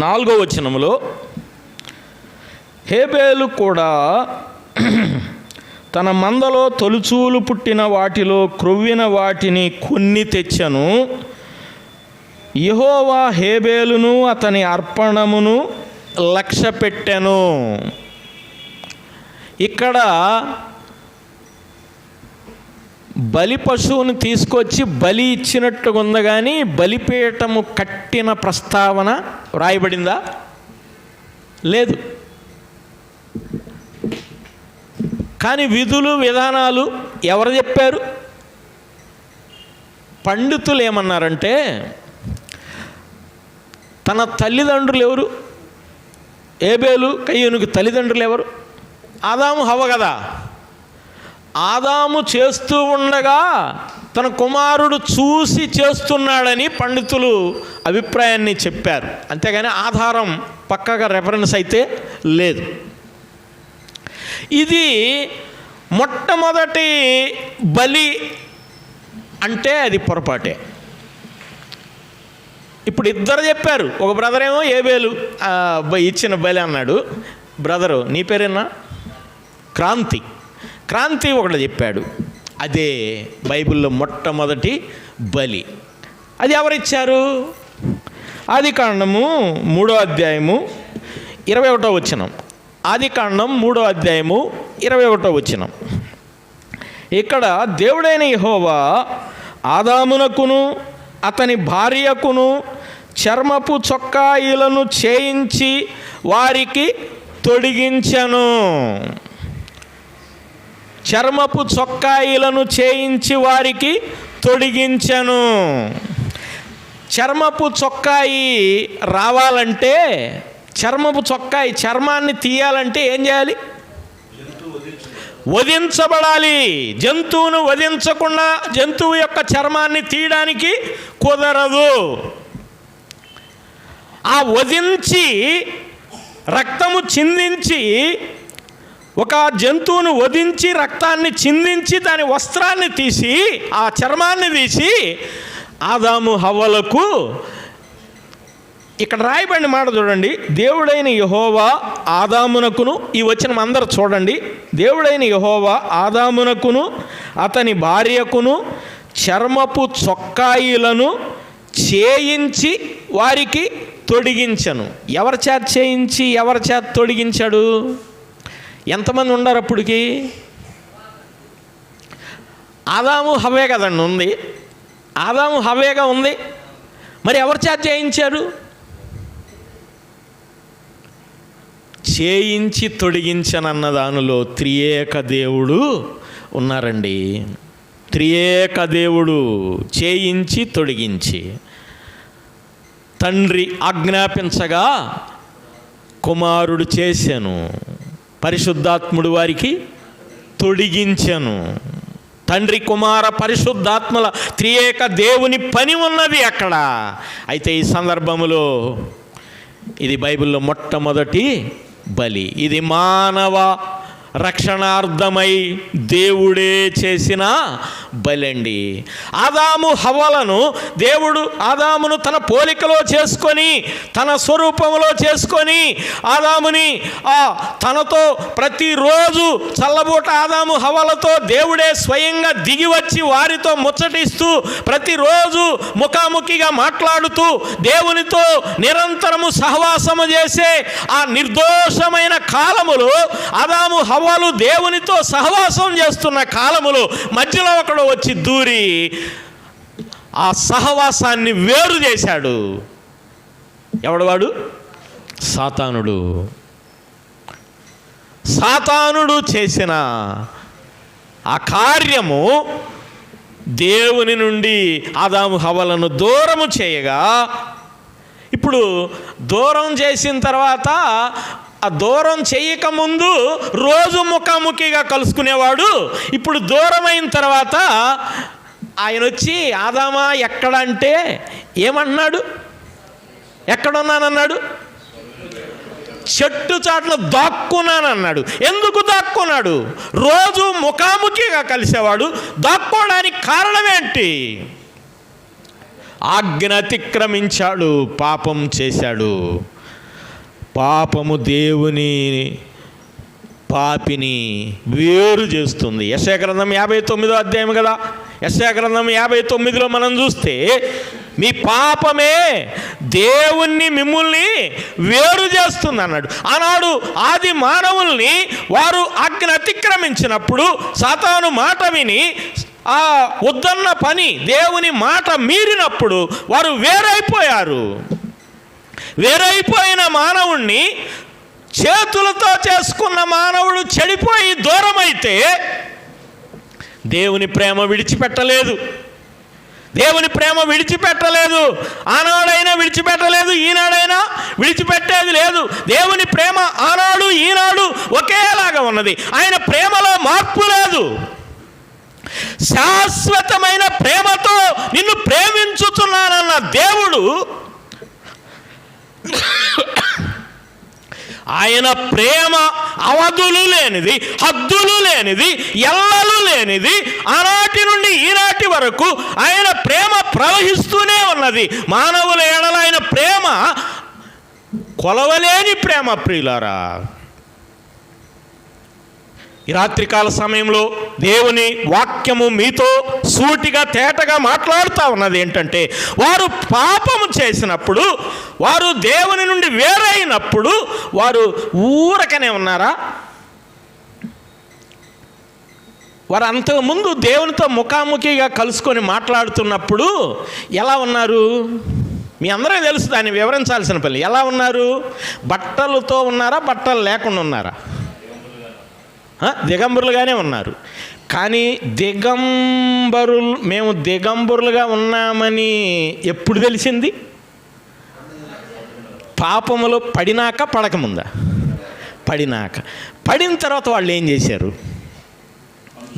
4వ వచనములో హేబేలు కూడా తన మందలో తొలుచూలు పుట్టిన వాటిలో క్రొవ్విన వాటిని కొన్ని తెచ్చెను. యెహోవా హేబేలును అతని అర్పణమును లక్ష్యపెట్టెను. ఇక్కడ బలి పశువుని తీసుకొచ్చి బలి ఇచ్చినట్టుగా ఉంది, కానీ బలిపీఠము కట్టిన ప్రస్తావన రాయబడిందా? లేదు. కానీ విధులు విధానాలు ఎవరు చెప్పారు? పండితులు ఏమన్నారంటే, తన తల్లిదండ్రులు ఎవరు? ఏబేలు కయ్యూనుకి తల్లిదండ్రులు ఎవరు? ఆదాము హవ్వ కదా. ఆదాము చేస్తూ ఉండగా తన కుమారుడు చూసి చేస్తున్నాడని పండితులు అభిప్రాయాన్ని చెప్పారు. అంతేగాని ఆధారం పక్కగా రెఫరెన్స్ అయితే లేదు. ఇది మొట్టమొదటి బలి అంటే అది పొరపాటే. ఇప్పుడు ఇద్దరు చెప్పారు. ఒక బ్రదర్ ఏమో ఏబేలు ఇచ్చిన బలి అన్నాడు. బ్రదరు నీ పేరేనా? క్రాంతి ఒకటి చెప్పాడు. అదే బైబిల్లో మొట్టమొదటి బలి. అది ఎవరిచ్చారు? ఆదికాండము 3వ అధ్యాయము 21వ వచనం. ఆదికాండం 3వ అధ్యాయము 21వ వచనం. ఇక్కడ దేవుడైన యెహోవా ఆదామునకును అతని భార్యకును చర్మపు చొక్కాయిలను చేయించి వారికి తొడిగించెను. చర్మపు చొక్కాయిలను చేయించి వారికి తొడిగించెను. చర్మపు చొక్కాయి రావాలంటే, చర్మపు చొక్కాయి చర్మాన్ని తీయాలంటే ఏం చేయాలి? వధించబడాలి. జంతువును వధించకుండా జంతువు యొక్క చర్మాన్ని తీయడానికి కుదరదు. ఆ వధించి రక్తము చిందించి, ఒక జంతువును వధించి రక్తాన్ని చిందించి దాని వస్త్రాన్ని తీసి ఆ చర్మాన్ని తీసి ఆదాము హవ్వలకు, ఇక్కడ రాయబడిన మాట చూడండి, దేవుడైన యెహోవా ఆదామునకును, ఈ వచనం అందరూ చూడండి, దేవుడైన యెహోవా ఆదామునకును అతని భార్యకును చర్మపు చొక్కాయిలను చేయించి వారికి తొడిగించను. ఎవరి చేత చేయించి ఎవరి చేత తొడిగించాడు? ఎంతమంది ఉన్నారు అప్పటికి? ఆదాము హవ్వే కదండి ఉంది. ఆదాము హవ్వేగా ఉంది. మరి ఎవరి చేత చేయించారు? చేయించి తొడిగించనన్న దానిలో త్రియేక దేవుడు ఉన్నారండి. త్రియేక దేవుడు చేయించి తొడిగించి, తండ్రి ఆజ్ఞాపించగా కుమారుడు చేశాను, పరిశుద్ధాత్ముడు వారికి తొడిగించెను. తండ్రి కుమార పరిశుద్ధాత్మల త్రియేక దేవుని పని ఉన్నది అక్కడ. అయితే ఈ సందర్భంలో ఇది బైబిల్లో మొట్టమొదటి బలి. ఇది మానవ రక్షణార్థమై దేవుడే చేసిన బలండి. ఆదాము హవ్వలను దేవుడు ఆదామును తన పోలికలో చేసుకొని, తన స్వరూపంలో చేసుకొని, ఆదాముని తనతో ప్రతిరోజు చల్లబూట ఆదాము హవ్వలతో దేవుడే స్వయంగా దిగి వచ్చి వారితో ముచ్చటిస్తూ, ప్రతిరోజు ముఖాముఖిగా మాట్లాడుతూ దేవునితో నిరంతరము సహవాసము చేసే ఆ నిర్దోషమైన కాలములో, ఆదాము హవ్వలు దేవునితో సహవాసం చేస్తున్న కాలములో మధ్యలో ఒకడు వచ్చి దూరి ఆ సహవాసాన్ని వేరు చేశాడు. ఎవడు వాడు? సాతానుడు. సాతానుడు చేసిన ఆ కార్యము దేవుని నుండి ఆదాము హవ్వలను దూరము చేయగా, ఇప్పుడు దూరం చేసిన తర్వాత, ఆ దూరం చేయకముందు రోజు ముఖాముఖిగా కలుసుకునేవాడు. ఇప్పుడు దూరం అయిన తర్వాత ఆయన వచ్చి, ఆదామా ఎక్కడ అంటే ఏమన్నాడు? ఎక్కడున్నానన్నాడు? చెట్టు చాటున దాక్కున్నానన్నాడు. ఎందుకు దాక్కున్నాడు? రోజు ముఖాముఖిగా కలిసేవాడు. దాక్కోవడానికి కారణం ఏంటి? ఆజ్ఞ అతిక్రమించాడు, పాపం చేశాడు. పాపము దేవుని పాపిని వేరు చేస్తుంది. యెషయా గ్రంథం 59వ అధ్యాయం కదా. యెషయా గ్రంథం 59లో మనం చూస్తే మీ పాపమే దేవుణ్ణి మిమ్మల్ని వేరు చేస్తుంది అన్నాడు. ఆనాడు ఆది మానవుల్ని వారు ఆజ్ఞ అతిక్రమించినప్పుడు సాతాను మాట విని ఆ వద్దన్న పని దేవుని మాట మీరినప్పుడు వారు వేరైపోయారు. వేరైపోయిన మానవుణ్ణి చేతులతో చేసుకున్న మానవుడు చెడిపోయి దూరమైతే దేవుని ప్రేమ విడిచిపెట్టలేదు. దేవుని ప్రేమ విడిచిపెట్టలేదు. ఆనాడైనా విడిచిపెట్టలేదు, ఈనాడైనా విడిచిపెట్టేది లేదు. దేవుని ప్రేమ ఆనాడు ఈనాడు ఒకేలాగా ఉన్నది. ఆయన ప్రేమలో మార్పు లేదు. శాశ్వతమైన ప్రేమతో నిన్ను ప్రేమించుతున్నానన్న దేవుడు ఆయన ప్రేమ అవధులు లేనిది, హద్దులు లేనిది, ఎల్లలు లేనిది. ఆనాటి నుండి ఈనాటి వరకు ఆయన ప్రేమ ప్రవహిస్తూనే ఉన్నది. మానవుల ఎడల ఆయన ప్రేమ కొలవలేని ప్రేమ ప్రియులారా. ఈ రాత్రికాల సమయంలో దేవుని వాక్యము మీతో సూటిగా తేటగా మాట్లాడుతూ ఉన్నది ఏంటంటే, వారు పాపము చేసినప్పుడు, వారు దేవుని నుండి వేరైనప్పుడు వారు ఊరకనే ఉన్నారా? వారు అంతకుముందు దేవునితో ముఖాముఖిగా కలుసుకొని మాట్లాడుతున్నప్పుడు ఎలా ఉన్నారు? మీ అందరికీ తెలుసు, దాన్ని వివరించాల్సిన పని. ఎలా ఉన్నారు? బట్టలతో ఉన్నారా, బట్టలు లేకుండా ఉన్నారా? దిగంబరులుగానే ఉన్నారు. కానీ మేము దిగంబరులుగా ఉన్నామని ఎప్పుడు తెలిసింది? పాపములో పడినాక, పడకముందా? పడినాక. పడిన తర్వాత వాళ్ళు ఏం చేశారు?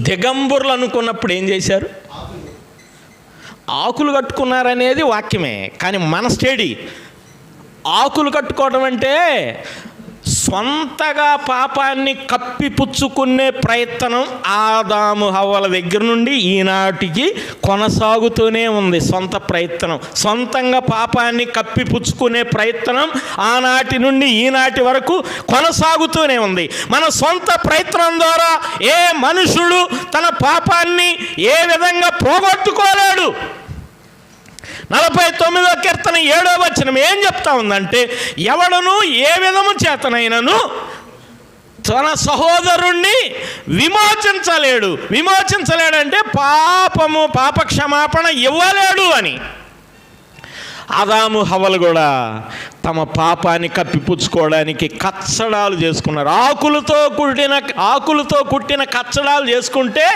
దిగంబరులు అనుకున్నప్పుడు ఏం చేశారు? ఆకులు కట్టుకున్నారనేది వాక్యమే. కానీ మన స్టడీ ఆకులు కట్టుకోవడం అంటే సొంతగా పాపాన్ని కప్పిపుచ్చుకునే ప్రయత్నం ఆదాము హవ్వల దగ్గర నుండి ఈనాటికి కొనసాగుతూనే ఉంది. సొంత ప్రయత్నం, సొంతంగా పాపాన్ని కప్పిపుచ్చుకునే ప్రయత్నం ఆనాటి నుండి ఈనాటి వరకు కొనసాగుతూనే ఉంది. మన సొంత ప్రయత్నం ద్వారా ఏ మనుషుడు తన పాపాన్ని ఏ విధంగా పోగొట్టుకోలేడు. 49వ కీర్తన 7వ వచనం ఏం చెప్తా ఉందంటే, ఎవడను ఏ విధము చేతనైనను తన సహోదరుణ్ణి విమోచించలేడంటే పాప క్షమాపణ ఇవ్వలేడు అని. ఆదాము హవ్వలు కూడా తమ పాపాన్ని కప్పిపుచ్చుకోవడానికి కచ్చడాలు చేసుకున్నారు. ఆకులతో కుట్టిన కచ్చడాలు చేసుకుంటే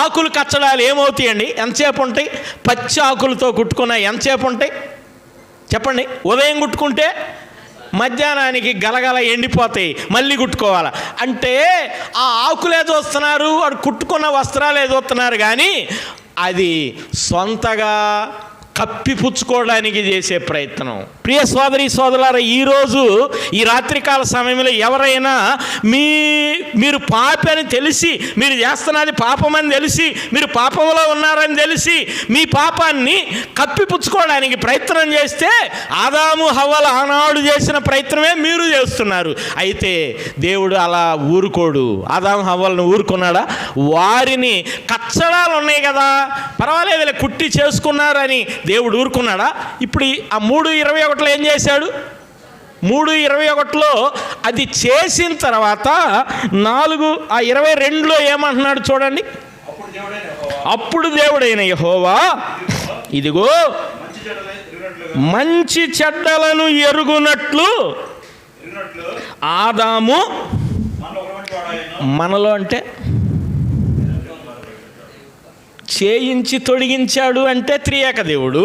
ఆకులు కచ్చడాలు ఏమవుతాయండి? ఎంతసేపు ఉంటాయి? పచ్చి ఆకులతో కుట్టుకున్న ఎంతసేపు ఉంటాయి చెప్పండి? ఉదయం కుట్టుకుంటే మధ్యాహ్నానికి గలగల ఎండిపోతాయి, మళ్ళీ కుట్టుకోవాలి. అంటే ఆ ఆకులే చూస్తున్నారు, వాడు కుట్టుకున్న వస్త్రాలే చూస్తున్నారు, కానీ అది సొంతగా కప్పిపుచ్చుకోవడానికి చేసే ప్రయత్నం. ప్రియ సోదరి సోదరులారా, ఈరోజు ఈ రాత్రికాల సమయంలో ఎవరైనా మీరు పాపి అని తెలిసి, మీరు చేస్తున్నది పాపమని తెలిసి, మీరు పాపంలో ఉన్నారని తెలిసి మీ పాపాన్ని కప్పిపుచ్చుకోవడానికి ప్రయత్నం చేస్తే ఆదాము హవ్వల ఆనాడు చేసిన ప్రయత్నమే మీరు చేస్తున్నారు. అయితే దేవుడు అలా ఊరుకోడు. ఆదాము హవ్వలను ఊరుకున్నాడా? వారిని కచ్చడాలు ఉన్నాయి కదా, పర్వాలేదు కుట్టి చేసుకున్నారని దేవుడు ఊరుకున్నాడా? ఇప్పుడు ఆ 3:21 ఏం చేశాడు? 3:21 అది చేసిన తర్వాత 4:22 ఏమంటున్నాడు చూడండి. అప్పుడు దేవుడైన యెహోవా ఇదిగో మంచి చెడ్డలను ఎరుగునట్లు ఆదాము మనలో అంటే చేయించి తొడిగించాడు అంటే త్రియేక దేవుడు.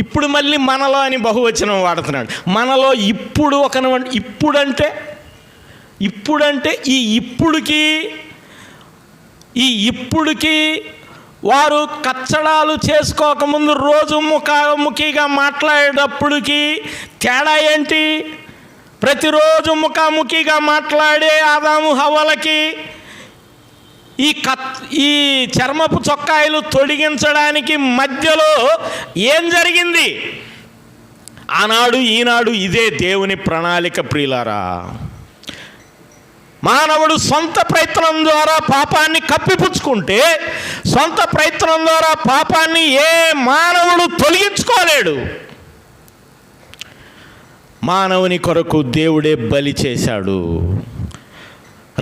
ఇప్పుడు మళ్ళీ మనలో అని బహువచనం వాడుతున్నాడు. మనలో ఇప్పుడు ఇప్పుడంటే ఈ ఇప్పుడుకి వారు కచ్చడాలు చేసుకోకముందు రోజు ముఖాముఖిగా మాట్లాడేటప్పుడుకి తేడా ఏంటి? ప్రతిరోజు ముఖాముఖిగా మాట్లాడే ఆదాము హవ్వలకి ఈ చర్మపు చొక్కాయలు తొడిగించడానికి మధ్యలో ఏం జరిగింది? ఆనాడు ఈనాడు ఇదే దేవుని ప్రణాళిక ప్రియులారా. మానవుడు సొంత ప్రయత్నం ద్వారా పాపాన్ని కప్పిపుచ్చుకుంటే, సొంత ప్రయత్నం ద్వారా పాపాన్ని ఏ మానవుడు తొలగించుకోలేడు. మానవుని కొరకు దేవుడే బలి చేశాడు.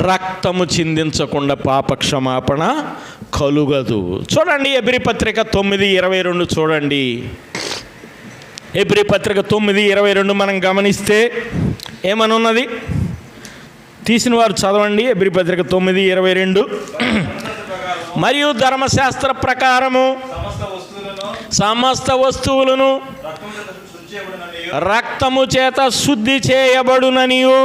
రక్తము చిందించకుండా పాప క్షమాపణ కలుగదు. చూడండి హెబ్రీ పత్రిక 9:22 చూడండి. హెబ్రీ పత్రిక 9:22 మనం గమనిస్తే ఏమనున్నది? తీసిన వారు చదవండి. హెబ్రీ పత్రిక 9:22. మరియు ధర్మశాస్త్ర ప్రకారము సమస్త వస్తువులను రక్తము చేత శుద్ధి చేయబడుననియు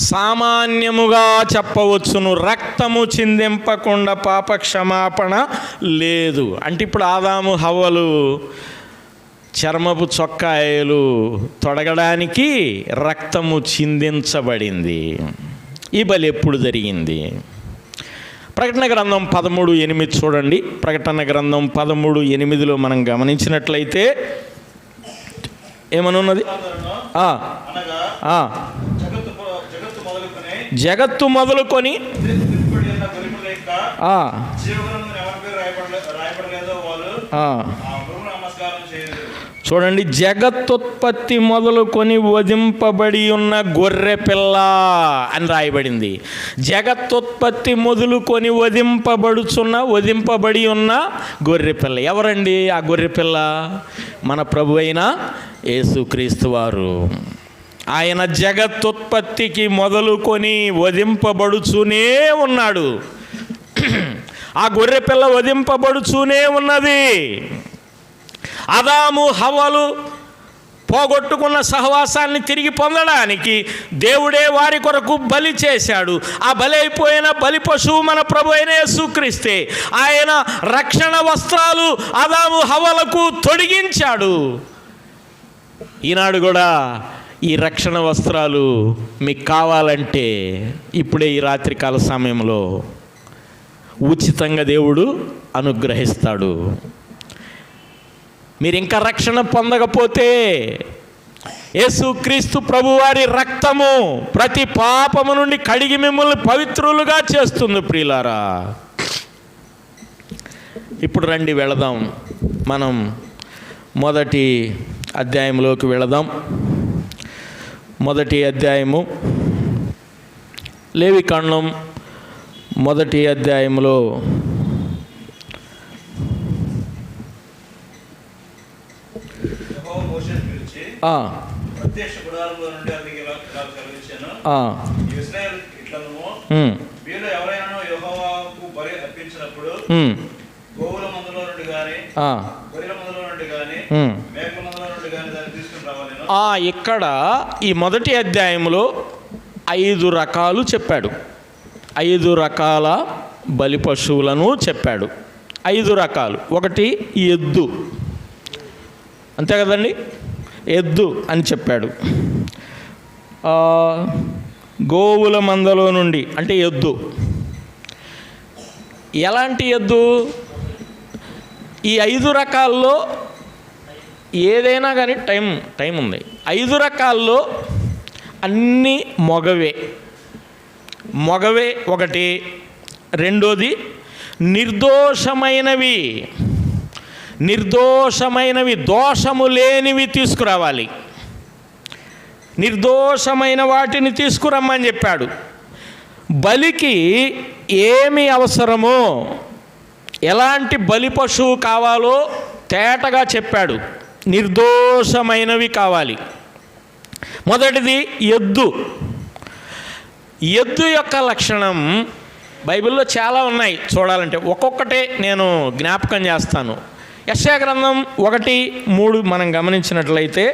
సామాన్యముగా చెప్పవచ్చును. రక్తము చిందింపకుండా పాప క్షమాపణ లేదు. అంటే ఇప్పుడు ఆదాము హవ్వలు చర్మపు చొక్కాయలు తొడగడానికి రక్తము చిందించబడింది. ఈ బలి ఎప్పుడు జరిగింది? ప్రకటన గ్రంథం 13:8 చూడండి. ప్రకటన గ్రంథం 13:8 మనం గమనించినట్లయితే ఏమనున్నది? జగత్తు మొదలుకొని చూడండి, జగత్తుత్పత్తి మొదలుకొని వధింపబడి ఉన్న గొర్రె పిల్ల అని రాయబడింది. జగత్తుత్పత్తి మొదలుకొని వధింపబడి ఉన్న గొర్రె పిల్ల. ఎవరండి ఆ గొర్రె పిల్ల? మన ప్రభు అయిన యేసుక్రీస్తు వారు. ఆయన జగత్తుత్పత్తికి మొదలుకొని వధింపబడుచూనే ఉన్నాడు. ఆ గొర్రె పిల్ల వధింపబడుచూనే ఉన్నది. ఆదాము హవ్వలు పోగొట్టుకున్న సహవాసాన్ని తిరిగి పొందడానికి దేవుడే వారి కొరకు బలి చేశాడు. ఆ బలి అయిపోయిన బలి పశువు మన ప్రభు అయిన యేసుక్రీస్తే. ఆయన రక్షణ వస్త్రాలు ఆదాము హవ్వలకు తొడిగించాడు. ఈనాడు కూడా ఈ రక్షణ వస్త్రాలు మీకు కావాలంటే ఇప్పుడే ఈ రాత్రికాల సమయంలో ఉచితంగా దేవుడు అనుగ్రహిస్తాడు. మీరు ఇంకా రక్షణ పొందకపోతే యేసుక్రీస్తు ప్రభువారి రక్తము ప్రతి పాపము నుండి కడిగి మిమ్మల్ని పవిత్రులుగా చేస్తుంది ప్రియులారా. ఇప్పుడు రండి వెళదాం, మనం మొదటి అధ్యాయంలోకి వెళదాం. మొదటి అధ్యాయము లేవికాండం మొదటి అధ్యాయంలో ఇక్కడ ఈ మొదటి అధ్యాయంలో 5 రకాలు చెప్పాడు. 5 రకాల బలి పశువులను చెప్పాడు. 5 రకాలు. ఒకటి ఎద్దు, అంతే కదండి, ఎద్దు అని చెప్పాడు. గోవుల మందలో నుండి అంటే ఎద్దు. ఎలాంటి ఎద్దు? ఈ 5 రకాల్లో ఏదైనా కానీ టైం ఉంది. 5 రకాల్లో అన్నీ మొగవే ఒకటి. రెండోది నిర్దోషమైనవి దోషము లేనివి తీసుకురావాలి. నిర్దోషమైన వాటిని తీసుకురమ్మని చెప్పాడు. బలికి ఏమి అవసరమో, ఎలాంటి బలి పశువు కావాలో తేటగా చెప్పాడు. నిర్దోషమైనవి కావాలి. మొదటిది ఎద్దు. ఎద్దు యొక్క లక్షణం బైబిల్లో చాలా ఉన్నాయి చూడాలంటే. ఒక్కొక్కటే నేను జ్ఞాపకం చేస్తాను. యెషయా గ్రంథం 1:3 మనం గమనించినట్లయితే,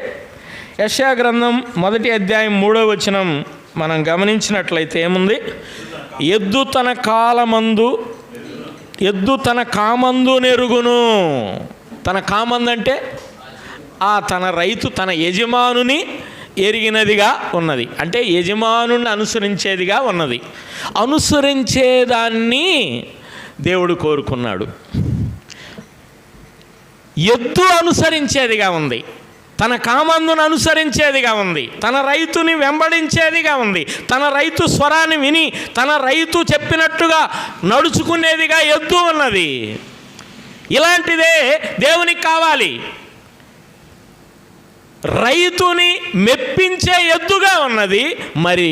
యెషయా గ్రంథం 1 అధ్యాయం 3వ వచనం మనం గమనించినట్లయితే ఏముంది? ఎద్దు తన కామందు నెరుగును. తన కామందు అంటే తన రైతు తన యజమానుని ఎరిగినదిగా ఉన్నది. అంటే యజమానుని అనుసరించేదిగా ఉన్నది. అనుసరించేదాన్ని దేవుడు కోరుకున్నాడు. ఎద్దు అనుసరించేదిగా ఉంది. తన కామందును అనుసరించేదిగా ఉంది, తన రైతుని వెంబడించేదిగా ఉంది, తన రైతు స్వరాన్ని విని తన రైతు చెప్పినట్టుగా నడుచుకునేదిగా ఎద్దు ఉన్నది. ఇలాంటిదే దేవునికి కావాలి. రైతుని మెప్పించే ఎద్దుగా ఉన్నది. మరి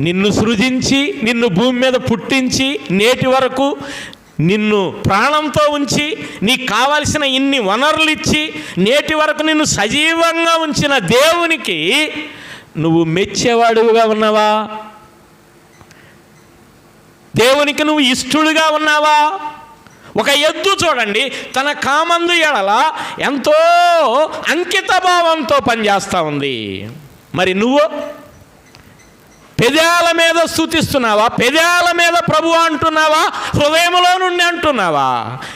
నిన్ను సృజించి నిన్ను భూమి మీద పుట్టించి నేటి వరకు నిన్ను ప్రాణంతో ఉంచి నీకు కావలసిన ఇన్ని వనరులు ఇచ్చి నేటి వరకు నిన్ను సజీవంగా ఉంచిన దేవునికి నువ్వు మెచ్చేవాడుగా ఉన్నావా? దేవునికి నువ్వు ఇష్టడుగా ఉన్నావా? ఒక ఎద్దు చూడండి, తన కామందు ఎడల ఎంతో అంకిత భావంతో పనిచేస్తూ ఉంది. మరి నువ్వు పెదాల మీద స్తుతిస్తున్నావా? పెదాల మీద ప్రభు అంటున్నావా? హృదయంలో నుండి అంటున్నావా?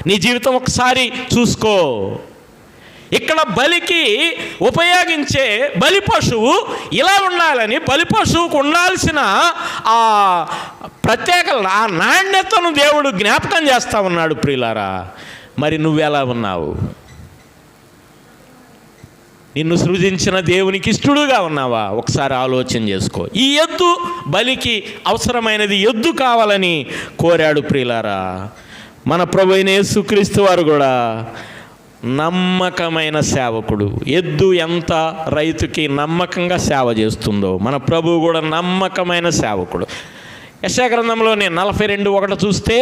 నీ జీవితం ఒకసారి చూసుకో. ఇక్కడ బలికి ఉపయోగించే బలి పశువు ఇలా ఉండాలని, బలి పశువుకు ఉండాల్సిన ఆ ప్రత్యేక ఆ నాణ్యతను దేవుడు జ్ఞాపకం చేస్తూ ఉన్నాడు. ప్రియులారా, మరి నువ్వెలా ఉన్నావు? నిన్ను సృజించిన దేవునికి ఇష్టడుగా ఉన్నావా? ఒకసారి ఆలోచన చేసుకో. ఈ ఎద్దు బలికి అవసరమైనది ఎద్దు కావాలని కోరాడు. ప్రియులారా, మన ప్రభు అయిన యేసుక్రీస్తు వారు కూడా నమ్మకమైన సేవకుడు. ఎద్దు ఎంత రైతుకి నమ్మకంగా సేవ చేస్తుందో మన ప్రభువు కూడా నమ్మకమైన సేవకుడు. యెషయా గ్రంథంలోనే 42:1 చూస్తే,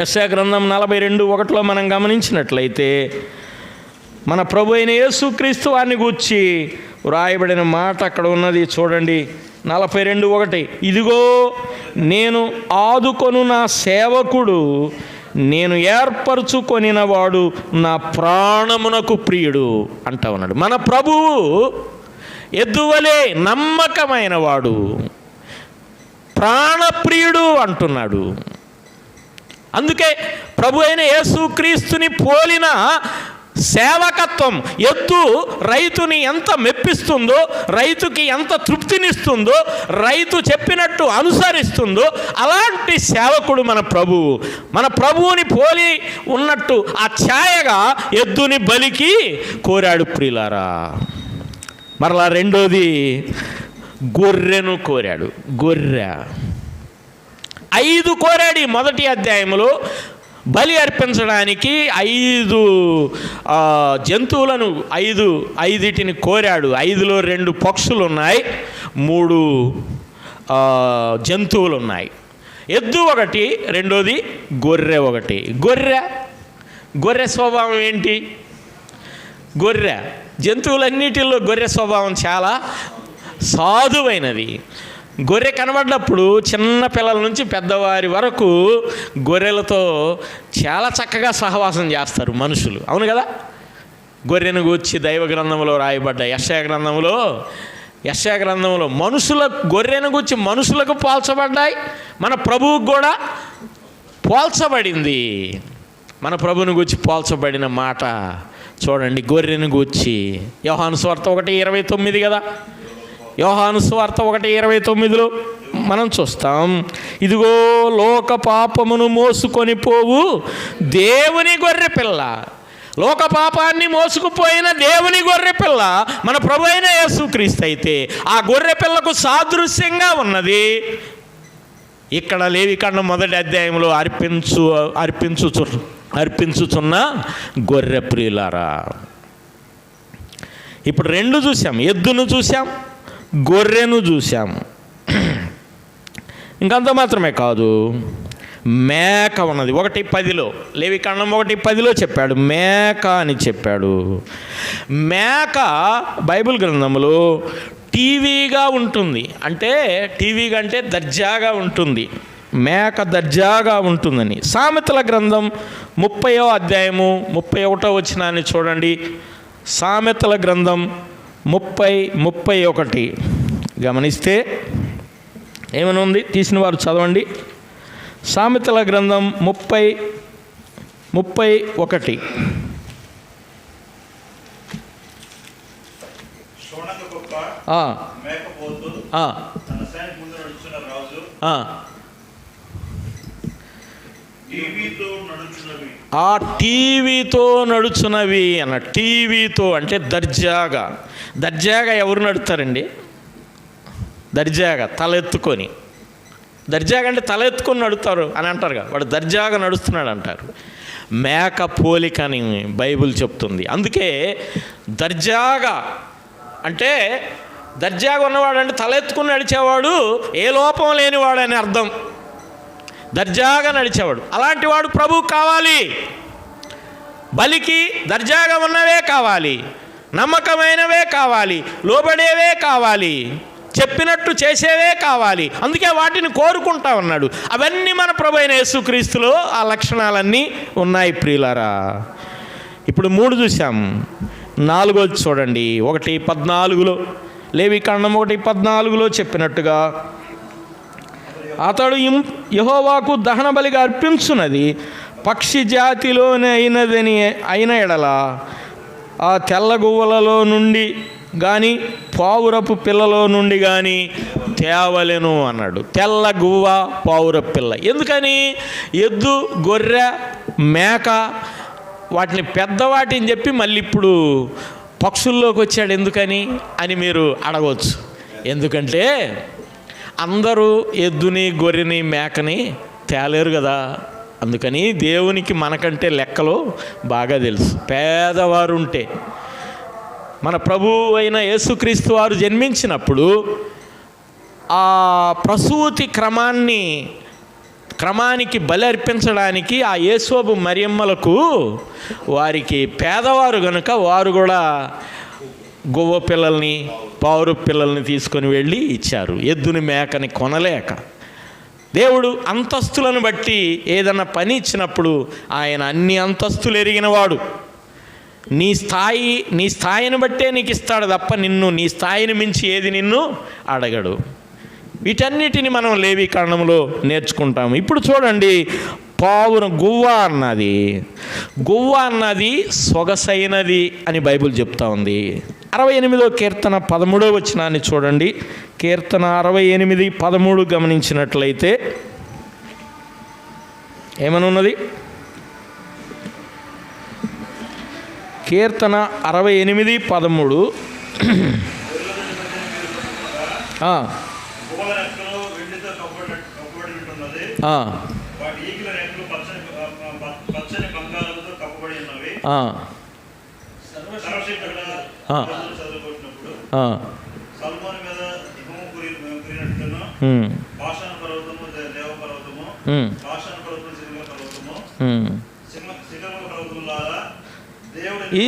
యెషయా గ్రంథం 42:1 మనం గమనించినట్లయితే మన ప్రభు అయిన యేసుక్రీస్తు వారిని గూర్చి వ్రాయబడిన మాట అక్కడ ఉన్నది. చూడండి, 42:1, ఇదిగో నేను ఆదుకొను నా సేవకుడు, నేను ఏర్పరచుకొనిన వాడు, నా ప్రాణమునకు ప్రియుడు అంటా ఉన్నాడు. మన ప్రభువు ఎద్దువలే నమ్మకమైన వాడు, ప్రాణప్రియుడు అంటున్నాడు. అందుకే ప్రభు అయిన యేసుక్రీస్తుని పోలిన సేవకత్వం ఎద్దు రైతుని ఎంత మెప్పిస్తుందో, రైతుకి ఎంత తృప్తినిస్తుందో, రైతు చెప్పినట్టు అనుసరిస్తుందో అలాంటి సేవకుడు మన ప్రభువు. మన ప్రభువుని పోలి ఉన్నట్టు ఆ ఛాయగా ఎద్దుని బలికి కోరాడు. ప్రియులారా, మరలా రెండోది గొర్రెను కోరాడు. గొర్రె 5 కోరాడు. ఈ మొదటి అధ్యాయంలో బలి అర్పించడానికి 5 జంతువులను 5 కోరాడు. 5లో 2 పక్షులు ఉన్నాయి, 3 జంతువులు ఉన్నాయి. ఎద్దు 1, రెండోది గొర్రె 1. గొర్రె స్వభావం ఏంటి? గొర్రె జంతువులన్నిటిలో గొర్రె స్వభావం చాలా సాధువైనది. గొర్రె కనబడ్డప్పుడు చిన్న పిల్లల నుంచి పెద్దవారి వరకు గొర్రెలతో చాలా చక్కగా సహవాసం చేస్తారు మనుషులు. అవును కదా? గొర్రెను గూర్చి దైవ గ్రంథంలో రాయబడ్డ యెషయా గ్రంథంలో గొర్రెను గూర్చి మనుషులకు పోల్చబడ్డాయి, మన ప్రభువుకు కూడా పోల్చబడింది. మన ప్రభువుని గూర్చి పోల్చబడిన మాట చూడండి. గొర్రెను గూర్చి యోహాను సువార్త 1:29 కదా. యోహాను సువార్త 1:29 మనం చూస్తాం, ఇదిగో లోక పాపమును మోసుకొని పోవు దేవుని గొర్రె పిల్ల. లోక పాపాన్ని మోసుకుపోయిన దేవుని గొర్రె పిల్ల మన ప్రభు అయిన యేసుక్రీస్తు అయితే ఆ గొర్రె పిల్లకు సాదృశ్యంగా ఉన్నది. ఇక్కడ లేవికాండం 1వ అధ్యాయంలో అర్పించుచున్న గొర్రె. ప్రియులారా, ఇప్పుడు 2 చూసాం, ఎద్దును చూసాం, గొర్రెను చూసాం. ఇంకంత మాత్రమే కాదు, మేక ఉన్నది. 1:10 లేవికాండం 1:10 చెప్పాడు, మేక అని చెప్పాడు. మేక బైబిల్ గ్రంథంలో టీవీగా ఉంటుంది. అంటే టీవీగా అంటే దర్జాగా ఉంటుంది. మేక దర్జాగా ఉంటుందని సామెతల గ్రంథం 30వ అధ్యాయము 31వ వచనాన్ని చూడండి. సామెతల గ్రంథం 30:31 గమనిస్తే ఏమని ఉంది? తీసిన వారు చదవండి. సామెతల గ్రంథం 30:31. ఆ టీవీతో నడుచున్నవి అన్న. టీవీతో అంటే దర్జాగా ఎవరు నడుస్తారండి? దర్జాగా తలెత్తుకొని. దర్జాగా అంటే తలెత్తుకొని నడుస్తారు అని అంటారుగా, వాడు దర్జాగా నడుస్తున్నాడు అంటారు. మేక పోలికని బైబిల్ చెప్తుంది. అందుకే దర్జాగా అంటే దర్జాగా ఉన్నవాడు అంటే తలెత్తుకుని నడిచేవాడు ఏ లోపం లేనివాడు అని అర్థం. దర్జాగా నడిచేవాడు అలాంటి వాడు ప్రభువు కావాలి. బలికి దర్జాగా ఉన్నవే కావాలి, నమ్మకమైనవే కావాలి, లోబడేవే కావాలి, చెప్పినట్టు చేసేవే కావాలి. అందుకే వాటిని కోరుకుంటా ఉన్నాడు. అవన్నీ మన ప్రభు అయిన యేసుక్రీస్తులో ఆ లక్షణాలన్నీ ఉన్నాయి ప్రియులారా. ఇప్పుడు 3 చూసాం, 4 చూడండి. 1:14 లేవికాండం 1:14 చెప్పినట్టుగా అతడు యెహోవాకు దహన బలిగా అర్పించున్నది పక్షి జాతిలోనే అయిన ఎడల ఆ తెల్ల గువ్వలలో నుండి కానీ పావురపు పిల్లలో నుండి కానీ తేవలెను అన్నాడు. తెల్ల గువ్వ పావురపు పిల్ల. ఎందుకని? ఎద్దు, గొర్రె, మేక వాటిని పెద్దవాటిని చెప్పి మళ్ళీ ఇప్పుడు పక్షుల్లోకి వచ్చాడు ఎందుకని అని మీరు అడగవచ్చు. ఎందుకంటే అందరూ ఎద్దుని, గొర్రెని, మేకని తేలేరు కదా. అందుకని దేవునికి మనకంటే లెక్కలు బాగా తెలుసు. పేదవారు ఉంటే మన ప్రభువు అయిన యేసుక్రీస్తు వారు జన్మించినప్పుడు ఆ ప్రసూతి క్రమానికి బలి అర్పించడానికి ఆ యేసోబు మరియమ్మలకు వారికి పేదవారు కనుక వారు కూడా గువ్వ పిల్లల్ని, పావురు పిల్లల్ని తీసుకొని వెళ్ళి ఇచ్చారు. ఎద్దుని, మేకని కొనలేక. దేవుడు అంతస్తులను బట్టి ఏదన్నా పని ఇచ్చినప్పుడు ఆయన అన్ని అంతస్తులు ఎరిగినవాడు. నీ స్థాయిని బట్టే నీకు ఇస్తాడు తప్ప నీ స్థాయిని మించి ఏది నిన్ను అడగడు. వీటన్నిటిని మనం లేవీకాండంలో నేర్చుకుంటాము. ఇప్పుడు చూడండి, గువ్వ అన్నది సొగసైనది అని బైబిల్ చెప్తా ఉంది. 68వ కీర్తన 13వ వచనాన్ని చూడండి. కీర్తన 68:13 గమనించినట్లయితే ఏమనున్నది? కీర్తన 68:13 ఈ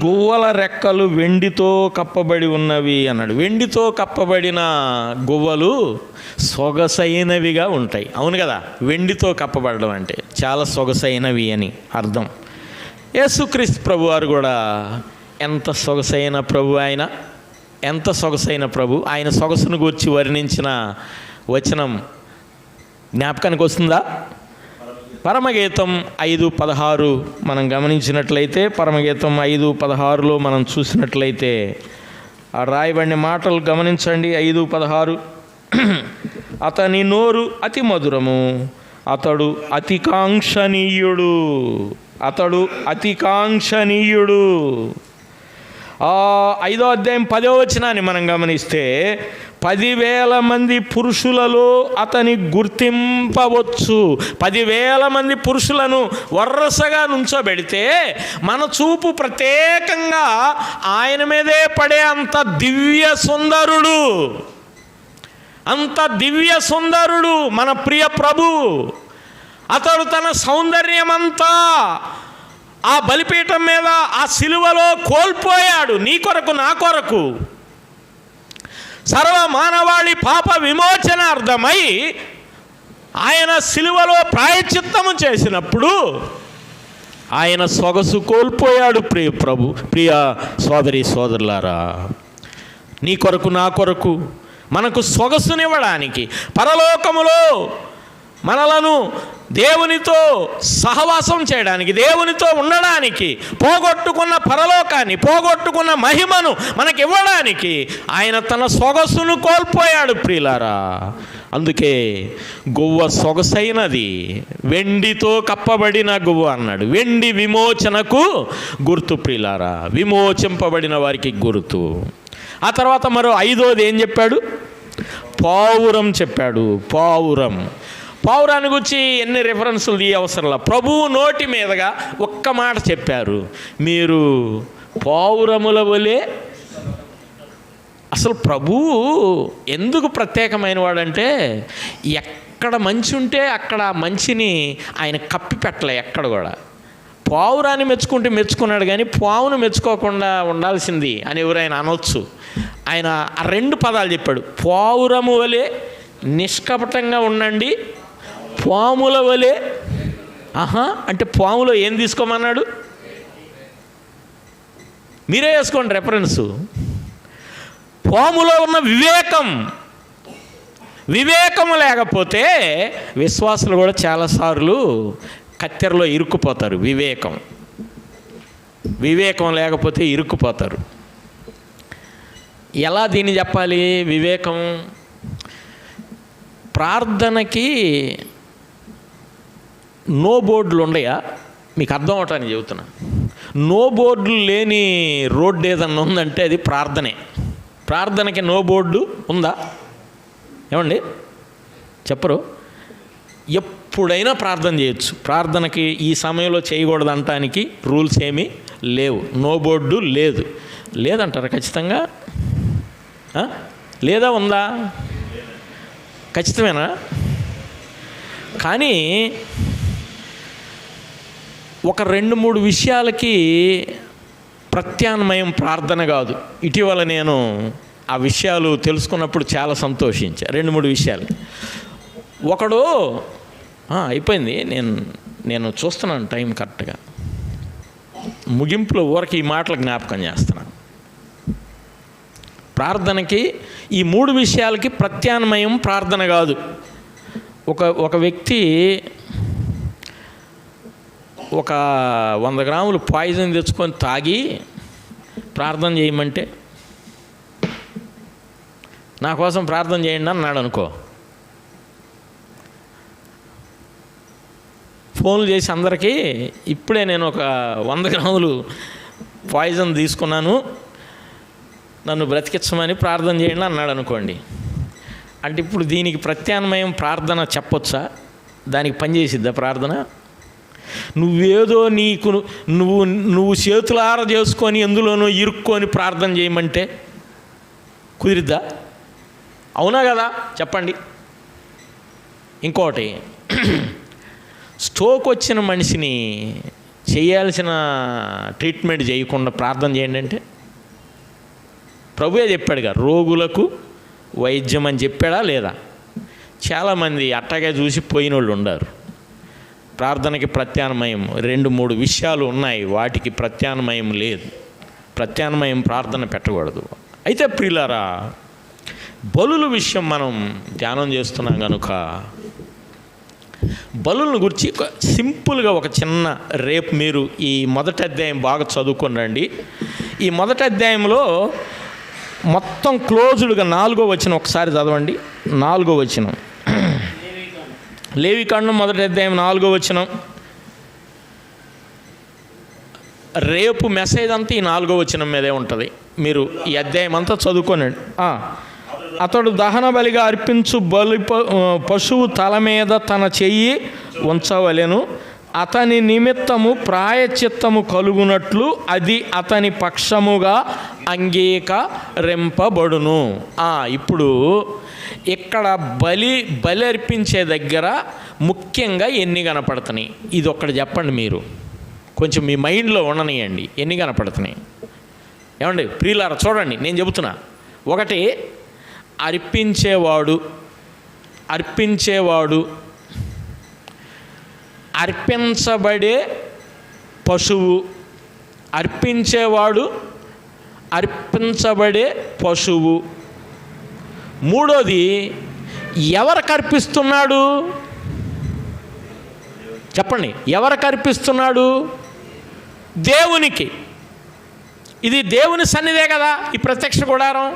గువ్వల రెక్కలు వెండితో కప్పబడి ఉన్నవి అన్నాడు. వెండితో కప్పబడిన గువ్వలు సొగసైనవిగా ఉంటాయి. అవును కదా, వెండితో కప్పబడడం అంటే చాలా సొగసైనవి అని అర్థం. యేసుక్రీస్తు ప్రభు వారు కూడా ఎంత సొగసైన ప్రభు, ఎంత సొగసైన ప్రభు. ఆయన సొగసును గూర్చి వర్ణించిన వచనం జ్ఞాపకానికి వస్తుందా? పరమగీతం 5:16 మనం గమనించినట్లయితే, పరమగీతం 5:16 మనం చూసినట్లయితే ఆ రాయబడిన మాటలు గమనించండి. 5:16 అతని నోరు అతి మధురము, అతడు అతికాంక్షణీయుడు. 5వ అధ్యాయం 10వ వచనాన్ని మనం గమనిస్తే 10,000 మంది పురుషులలో అతని గుర్తింపవచ్చు. 10,000 మంది పురుషులను వరుసగా నుంచోబెడితే మన చూపు ప్రత్యేకంగా ఆయన మీదే పడే అంత దివ్య సుందరుడు మన ప్రియ ప్రభు. అతడు తన సౌందర్యమంతా ఆ బలిపీఠం మీద ఆ సిలువలో కోల్పోయాడు. నీ కొరకు, నా కొరకు, సర్వ మానవాళి పాప విమోచనార్థమై ఆయన సిలువలో ప్రాయశ్చిత్తము చేసినప్పుడు ఆయన సొగసు కోల్పోయాడు. ప్రియ సోదరి సోదరులారా, నీ కొరకు, నా కొరకు మనకు సొగసునివ్వడానికి, పరలోకములో మనలను దేవునితో సహవాసం చేయడానికి, దేవునితో ఉండడానికి, పోగొట్టుకున్న పరలోకాన్ని, పోగొట్టుకున్న మహిమను మనకి ఇవ్వడానికి ఆయన తన సొగసును కోల్పోయాడు ప్రియులారా. అందుకే గువ్వ సొగసైనది, వెండితో కప్పబడిన గువ్వ అన్నాడు. వెండి విమోచనకు గుర్తు ప్రియులారా, విమోచింపబడిన వారికి గుర్తు. ఆ తర్వాత మరో ఐదోది ఏం చెప్పాడు? పావురం చెప్పాడు. పావురాన్ని గురించి ఎన్ని రిఫరెన్సులు తీయ అవసరంలా, ప్రభువు నోటి మీదుగా ఒక్క మాట చెప్పారు, మీరు పావురముల వలె. అసలు ప్రభువు ఎందుకు ప్రత్యేకమైన వాడంటే, ఎక్కడ మంచి ఉంటే అక్కడ మంచిని ఆయన కప్పి పెట్టలే ఎక్కడ కూడా. పావురాన్ని మెచ్చుకున్నాడు కానీ పావును మెచ్చుకోకుండా ఉండాల్సింది అని ఎవరైనా అనొచ్చు. ఆయన ఆ రెండు పదాలు చెప్పాడు, పావురము వలె నిష్కపటంగా ఉండండి, పాముల వలె. అంటే పాములో ఏం తీసుకోమన్నాడు? మీరే వేసుకోండి రెఫరెన్సు. పాములో ఉన్న వివేకము లేకపోతే విశ్వాసులు కూడా చాలాసార్లు కత్తెరలో ఇరుక్కుపోతారు. వివేకం లేకపోతే ఇరుక్కుపోతారు. ఎలా దీన్ని చెప్పాలి? వివేకం ప్రార్థనకి నో బోర్డులు ఉండయా? మీకు అర్థం అవటానికి చెబుతున్నా. నో బోర్డులు లేని రోడ్డు ఏదన్నా ఉందంటే అది ప్రార్థనే. ప్రార్థనకి నో బోర్డు ఉందా? ఏమండి చెప్పరు? ఎప్పుడైనా ప్రార్థన చేయొచ్చు. ప్రార్థనకి ఈ సమయంలో చేయకూడదు అనటానికి రూల్స్ ఏమీ లేవు. నో బోర్డు లేదంటారా ఖచ్చితంగా? లేదా ఉందా? ఖచ్చితమేనా? కానీ ఒక 2-3 విషయాలకి ప్రత్యామ్నాయం ప్రార్థన కాదు. ఇటీవల నేను ఆ విషయాలు తెలుసుకున్నప్పుడు చాలా సంతోషించా. 2-3 విషయాలు. ఒకడు అయిపోయింది, నేను చూస్తున్నాను టైం కరెక్ట్గా. ముగింపులో ఊరికి ఈ మాటలు జ్ఞాపకం చేస్తున్నాను. ప్రార్థనకి ఈ 3 విషయాలకి ప్రత్యామ్నాయం ప్రార్థన కాదు. ఒక వ్యక్తి ఒక 100 గ్రాములు పాయిజన్ తెచ్చుకొని తాగి ప్రార్థన చేయమంటే, నా కోసం ప్రార్థన చేయండి అన్నాడు అనుకో. ఫోన్లు చేసి అందరికీ, ఇప్పుడే నేను ఒక 100 గ్రాములు పాయిజన్ తీసుకున్నాను, నన్ను బ్రతికించమని ప్రార్థన చేయండి అన్నాడు అనుకోండి. అంటే ఇప్పుడు దీనికి ప్రత్యామ్నాయం ప్రార్థన చెప్పొచ్చా? దానికి పనిచేసిద్దా ప్రార్థన? నువ్వేదో నువ్వు చేతులార చేసుకొని ఎందులోనో ఇరుక్కొని ప్రార్థన చేయమంటే కుదిరిద్దా? అవునా కదా? చెప్పండి. ఇంకోటి, స్ట్రోక్ వచ్చిన మనిషిని చేయాల్సిన ట్రీట్మెంట్ చేయకుండా ప్రార్థన చేయండి అంటే ప్రభువే చెప్పాడుగా, రోగులకు వైద్యం అని చెప్పాడా లేదా? చాలామంది అట్టగా చూసి పోయిన వాళ్ళు ఉన్నారు. ప్రార్థనకి ప్రత్యామ్నాయం 2-3 విషయాలు ఉన్నాయి, వాటికి ప్రత్యామ్నాయం లేదు. ప్రత్యామ్నాయం ప్రార్థన పెట్టకూడదు. అయితే ప్రియులారా, బలుల విషయం మనం ధ్యానం చేస్తున్నాం కనుక బలులను గురించి సింపుల్గా ఒక చిన్న, రేపు మీరు ఈ మొదటి అధ్యాయం బాగా చదువుకొని రండి. ఈ మొదటి అధ్యాయంలో మొత్తం క్లోజ్డ్గా 4వ వచనం ఒకసారి చదవండి. 4వ వచనం, లేవికాండం మొదటి అధ్యాయం 4వ వచనం. రేపు మెసేజ్ అంతా ఈ 4వ వచనం మీదే ఉంటుంది. మీరు ఈ అధ్యాయం అంతా చదువుకోనండి. అతడు దహన బలిగా అర్పించు పశువు తల మీద తన చెయ్యి ఉంచవలెను, అతని నిమిత్తము ప్రాయశ్చిత్తము కలుగునట్లు అది అతని పక్షముగా అంగీకరింపబడును. ఇప్పుడు ఇక్కడ బలి అర్పించే దగ్గర ముఖ్యంగా ఎన్ని కనపడుతున్నాయి? ఇది ఒక్కటి చెప్పండి, మీరు కొంచెం మీ మైండ్లో ఉండనియండి. ఎన్ని కనపడుతున్నాయి ఏమండి ప్రియులారా? చూడండి, నేను చెబుతున్నా. ఒకటి, అర్పించేవాడు, అర్పించబడే పశువు, అర్పించబడే పశువు. మూడోది, ఎవరికి అర్పిస్తున్నాడు? చెప్పండి, ఎవరికి అర్పిస్తున్నాడు? దేవునికి. ఇది దేవుని సన్నిధే కదా ఈ ప్రత్యక్ష గుడారం.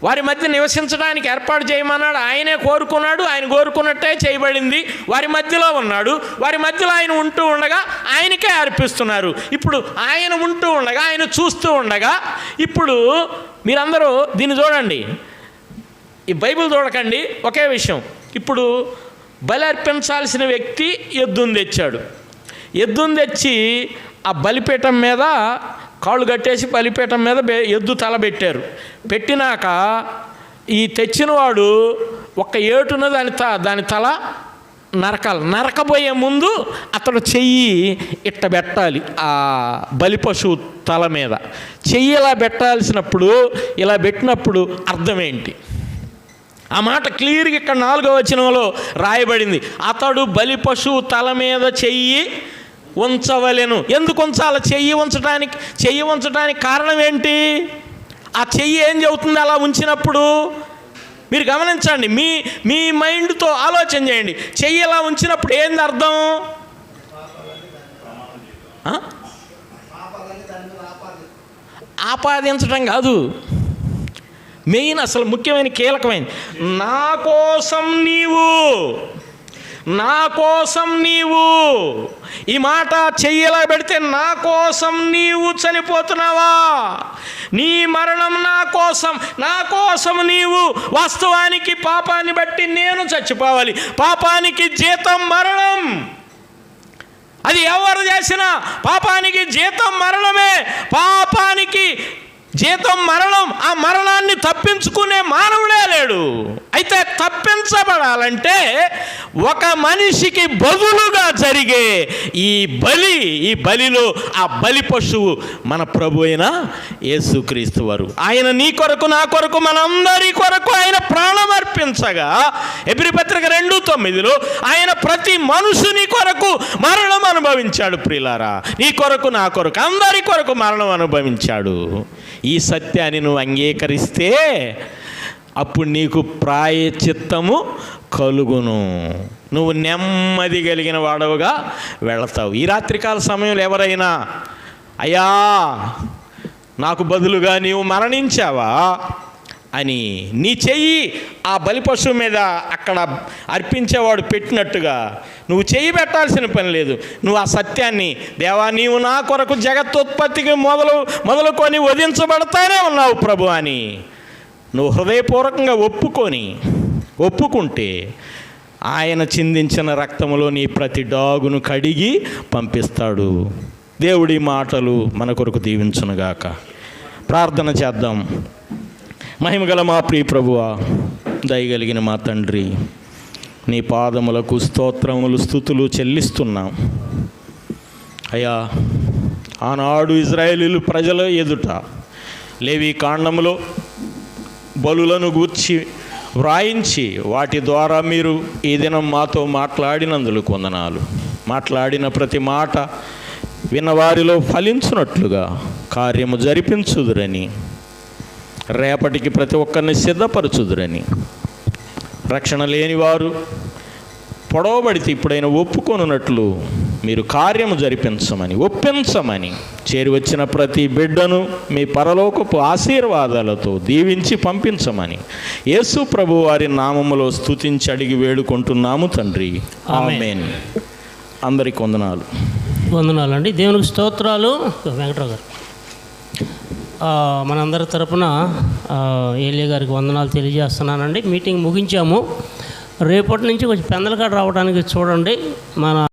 వారి మధ్య నివసించడానికి ఏర్పాటు చేయమన్నాడు, ఆయనే కోరుకున్నాడు, ఆయన కోరుకున్నట్టే చేయబడింది. వారి మధ్యలో ఉన్నాడు, వారి మధ్యలో ఆయన ఉంటూ ఉండగా ఆయనకే అర్పిస్తున్నారు. ఇప్పుడు ఆయన ఉంటూ ఉండగా, ఆయన చూస్తూ ఉండగా, ఇప్పుడు మీరందరూ దీన్ని చూడండి, ఈ బైబిల్ చూడకండి. ఒకే విషయం, ఇప్పుడు బలి అర్పించాల్సిన వ్యక్తి ఎద్దును తెచ్చాడు. ఎద్దును తెచ్చి ఆ బలిపీఠం మీద కాళ్ళు కట్టేసి బలిపీఠం మీద ఎద్దు తల పెట్టారు. పెట్టినాక ఈ తెచ్చినవాడు ఒక్క ఏటున దాని తల నరకబోయే ముందు అతడు చెయ్యి ఇట్ట పెట్టాలి ఆ బలి పశువు తల మీద. చెయ్యి ఇలా పెట్టాల్సినప్పుడు, ఇలా పెట్టినప్పుడు అర్థం ఏంటి? ఆ మాట క్లియర్గా ఇక్కడ 4వ వచనంలో రాయబడింది. అతడు బలి పశువు తల మీద చెయ్యి ఉంచవలెను. ఎందుకు ఉంచాలి? చెయ్యి ఉంచడానికి కారణం ఏంటి? ఆ చెయ్యి ఏం చెబుతుంది అలా ఉంచినప్పుడు? మీరు గమనించండి, మీ మైండ్తో ఆలోచన చేయండి. చెయ్యి ఇలా ఉంచినప్పుడు ఏంది అర్థం? ఆపాదించడం కాదు, మెయిన్ అసలు ముఖ్యమైన కీలకమైనది. నా కోసం నీవు ఈ మాట చెయ్యలా పెడితే, నా కోసం నీవు చనిపోతున్నావా? నీ మరణం నా కోసం నీవు. వాస్తవానికి పాపాన్ని బట్టి నేను చచ్చిపోవాలి. పాపానికి జీతం మరణం. అది ఎవరు చేసినా పాపానికి జీతం మరణమే. పాపానికి జీతం మరణం. ఆ మరణాన్ని తప్పించుకునే మానవుడే లేడు. అయితే తప్పించబడాలంటే ఒక మనిషికి బదులుగా జరిగే ఈ బలిలో ఆ బలి పశువు మన ప్రభు అయిన యేసుక్రీస్తు వారు. ఆయన నీ కొరకు, నా కొరకు, మనందరి కొరకు ఆయన ప్రాణం అర్పించగా, ఎబ్రీ పత్రిక 2:9 ఆయన ప్రతి మనుషుని కొరకు మరణం అనుభవించాడు. ప్రియులారా, నీ కొరకు, నా కొరకు, అందరి కొరకు మరణం అనుభవించాడు. ఈ సత్యాన్ని నువ్వు అంగీకరిస్తే అప్పుడు నీకు ప్రాయశ్చిత్తము కలుగును. నువ్వు నెమ్మది కలిగిన వాడవుగా వెళతావు. ఈ రాత్రికాల సమయంలో ఎవరైనా, అయ్యా నాకు బదులుగా నీవు మరణించావా అని నీ చెయ్యి ఆ బలి పశువు మీద అక్కడ అర్పించేవాడు పెట్టినట్టుగా నువ్వు చెయ్యి పెట్టాల్సిన పని లేదు. నువ్వు ఆ సత్యాన్ని, దేవా నీవు నా కొరకు జగత్తుత్పత్తికి మొదలుకొని వధించబడతానే ఉన్నావు ప్రభు అని నువ్వు హృదయపూర్వకంగా ఒప్పుకుంటే ఆయన చిందించిన రక్తములో నీ ప్రతి డాగును కడిగి పంపిస్తాడు. దేవుడి మాటలు మన కొరకు దీవించునుగాక. ప్రార్థన చేద్దాం. మహిమగల మా ప్రియ ప్రభువా, దయగలిగిన మా తండ్రి, నీ పాదములకు స్తోత్రములు, స్తుతులు చెల్లిస్తున్నాం. అయ్యా, ఆనాడు ఇజ్రాయేలీలు ప్రజల ఎదుట లేవి కాండములో బలులను గూర్చి వ్రాయించి వాటి ద్వారా మీరు ఈ దినం మాతో మాట్లాడినందుకు వందనాలు. మాట్లాడిన ప్రతి మాట విన్నవారిలో ఫలించున్నట్లుగా కార్యము జరిపించుదురని, రేపటికి ప్రతి ఒక్కరిని సిద్ధపరచుదురని, రక్షణ లేనివారు పొడవబడితే ఇప్పుడైనా ఒప్పుకొనున్నట్లు మీరు కార్యము జరిపించమని, ఒప్పించమని, చేరి వచ్చిన ప్రతి బిడ్డను మీ పరలోకపు ఆశీర్వాదాలతో దీవించి పంపించమని యేసు ప్రభు వారి నామములో స్తుతించి అడిగి వేడుకుంటున్నాము తండ్రి. ఆమేన్. అందరికి వందనాలండి. దేవునికి స్తోత్రాలు. వెంకటరావు గారు, మనందరి తరపున ఏలియా గారికి వందనాలు తెలియజేస్తున్నానండి. మీటింగ్ ముగించాము. రేపటి నుంచి కొంచెం పెందలకాడ రావడానికి చూడండి. మన